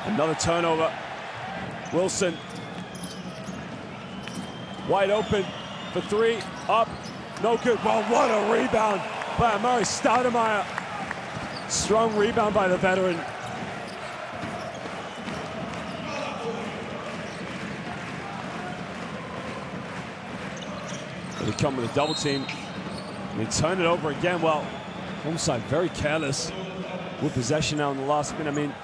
Another turnover. Wilson, wide open for 3, up, no good. Well, what a rebound by Amari Stoudemire. Strong rebound by the veteran. They come with a double team. They turn it over again. Well, home side very careless with possession now in the last minute. I mean,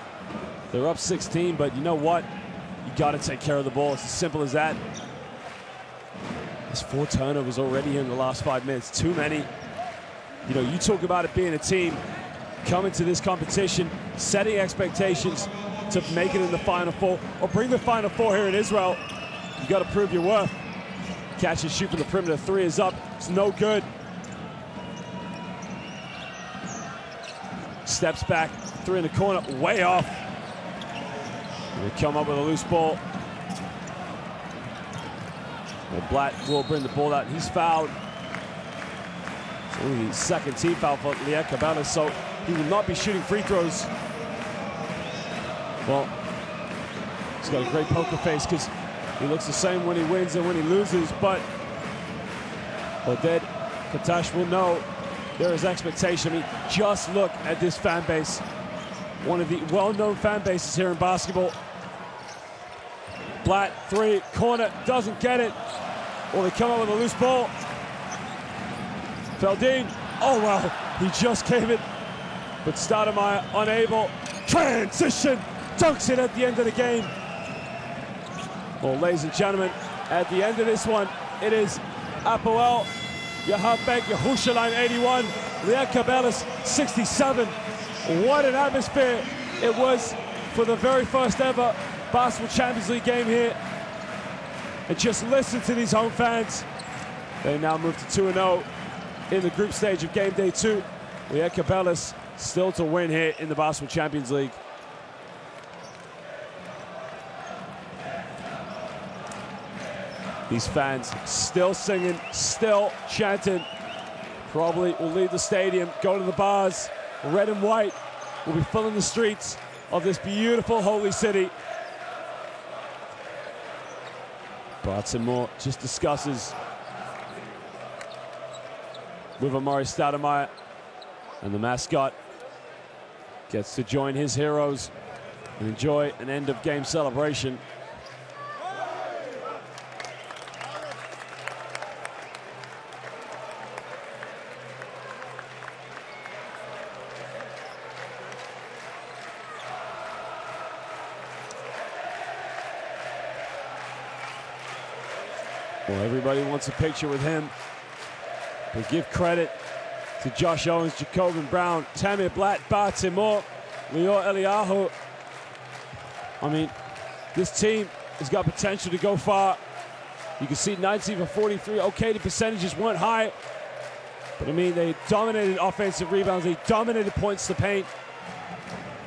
they're up 16, but you know what? You got to take care of the ball. It's as simple as that. There's 4 turnovers already in the last 5 minutes. Too many. You know, you talk about it being a team coming to this competition setting expectations to make it in the Final Four, or bring the Final Four here in Israel. You got to prove your worth. Catch and shoot from the perimeter. 3 is up. It's no good. Steps back. 3 in the corner. Way off. And they come up with a loose ball. And Blatt will bring the ball out. He's fouled. It's only the second team foul for Lietkabelis, so he will not be shooting free throws. Well, he's got a great poker face because he looks the same when he wins and when he loses, but Oded Katash will know there is expectation. I mean, just look at this fan base. One of the well-known fan bases here in basketball. Blatt, 3, corner, doesn't get it. Well, they come up with a loose ball. Feldin, oh well, he just gave it. But Stoudemire unable. Transition, dunks it at the end of the game. Well, ladies and gentlemen, at the end of this one, it is Hapoel Jerusalem 81, Lietkabelis 67. What an atmosphere it was for the very first ever Basketball Champions League game here. And just listen to these home fans. They now move to 2-0 in the group stage of Game Day 2. Lietkabelis still to win here in the Basketball Champions League. These fans still singing, still chanting. Probably will leave the stadium, go to the bars. Red and white will be filling the streets of this beautiful holy city. Baltimore just discusses with Amari Stoudemire, and the mascot gets to join his heroes and enjoy an end-of-game celebration. Well, everybody wants a picture with him. But give credit to Josh Owens, Jacobin Brown, Tamir Blatt, Baltimore, Lior Eliyahu. I mean, this team has got potential to go far. You can see 19 for 43. Okay, the percentages weren't high. But I mean, they dominated offensive rebounds. They dominated points to paint.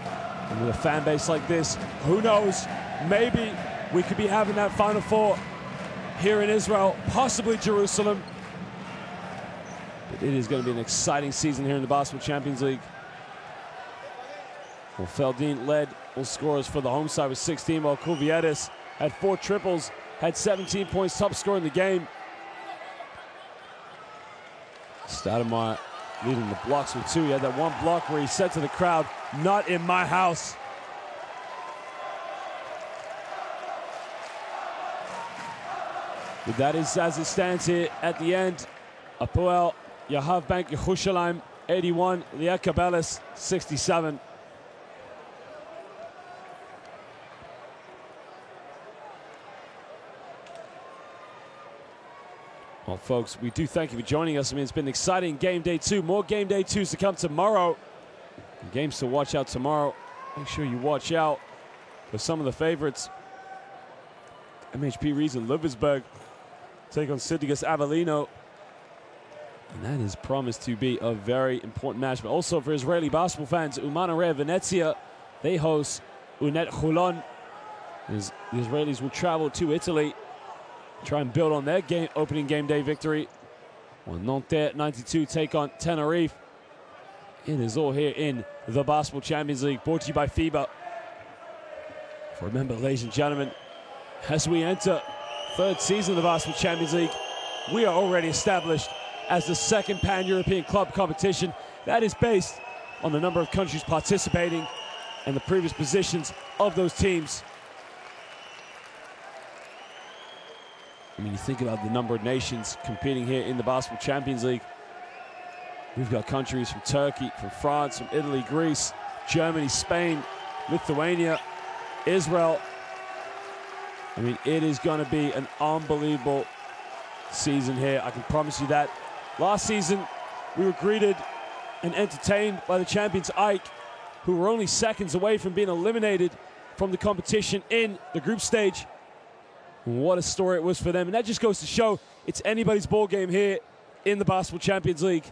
And with a fan base like this, who knows? Maybe we could be having that Final Four here in Israel, possibly Jerusalem. But it is going to be an exciting season here in the Basketball Champions League. Well, Feldin led all scorers for the home side with 16, while Kuvietis had 4 triples, had 17 points, top scorer in the game. Stoudemire leading the blocks with 2. He had that one block where he said to the crowd, "Not in my house." But that is as it stands here at the end. Hapoel Jerusalem 81, Lietkabelis 67. Well, folks, we do thank you for joining us. I mean, it's been an exciting Game Day 2. More Game Day 2s to come tomorrow. Games to watch out tomorrow. Make sure you watch out for some of the favorites. MHP Reason, Liversburg take on Siddigas Avellino. And that is promised to be a very important match. But also for Israeli basketball fans, Umanare Venezia, they host Unet Hulon. The Israelis will travel to Italy, try and build on their opening game day victory. Well, Nanterre 92 take on Tenerife. It is all here in the Basketball Champions League, brought to you by FIBA. Remember, ladies and gentlemen, as we enter 3rd season of the Basketball Champions League, we are already established as the 2nd Pan-European club competition. That is based on the number of countries participating and the previous positions of those teams. I mean, you think about the number of nations competing here in the Basketball Champions League. We've got countries from Turkey, from France, from Italy, Greece, Germany, Spain, Lithuania, Israel. I mean, it is going to be an unbelievable season here. I can promise you that. Last season, we were greeted and entertained by the champions Ike who were only seconds away from being eliminated from the competition in the group stage. What a story it was for them. And that just goes to show it's anybody's ball game here in the Basketball Champions League.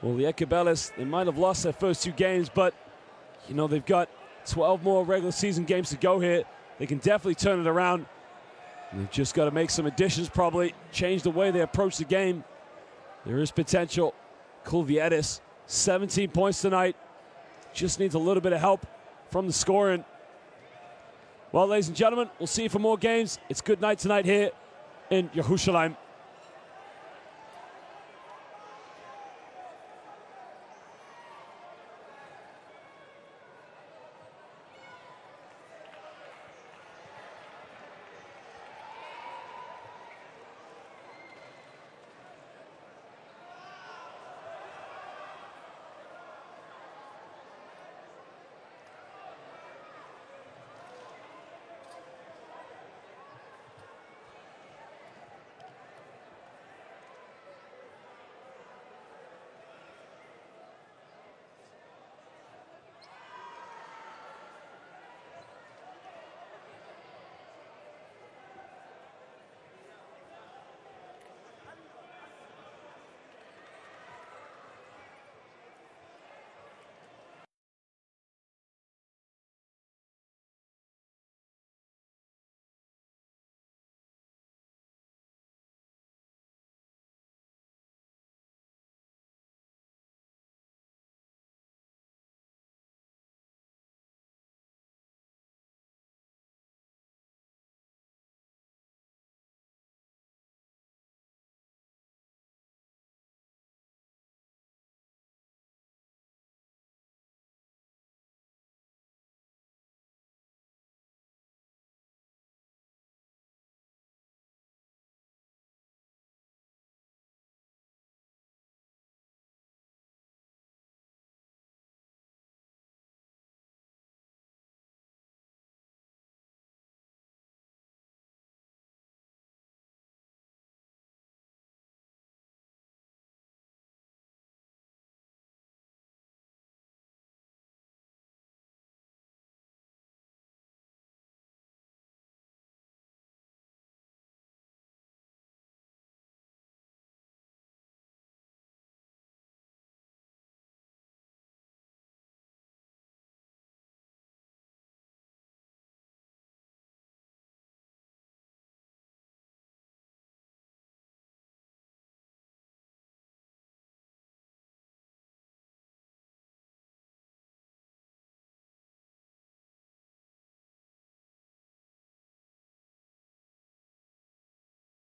Well, the Lietkabelis, they might have lost their first 2 games, but, you know, they've got 12 more regular season games to go here. They can definitely turn it around. They've just got to make some additions, probably change the way they approach the game. There is potential. Kulvietis, 17 points tonight. Just needs a little bit of help from the scoring. Well, ladies and gentlemen, we'll see you for more games. It's good night tonight here in Jerusalem.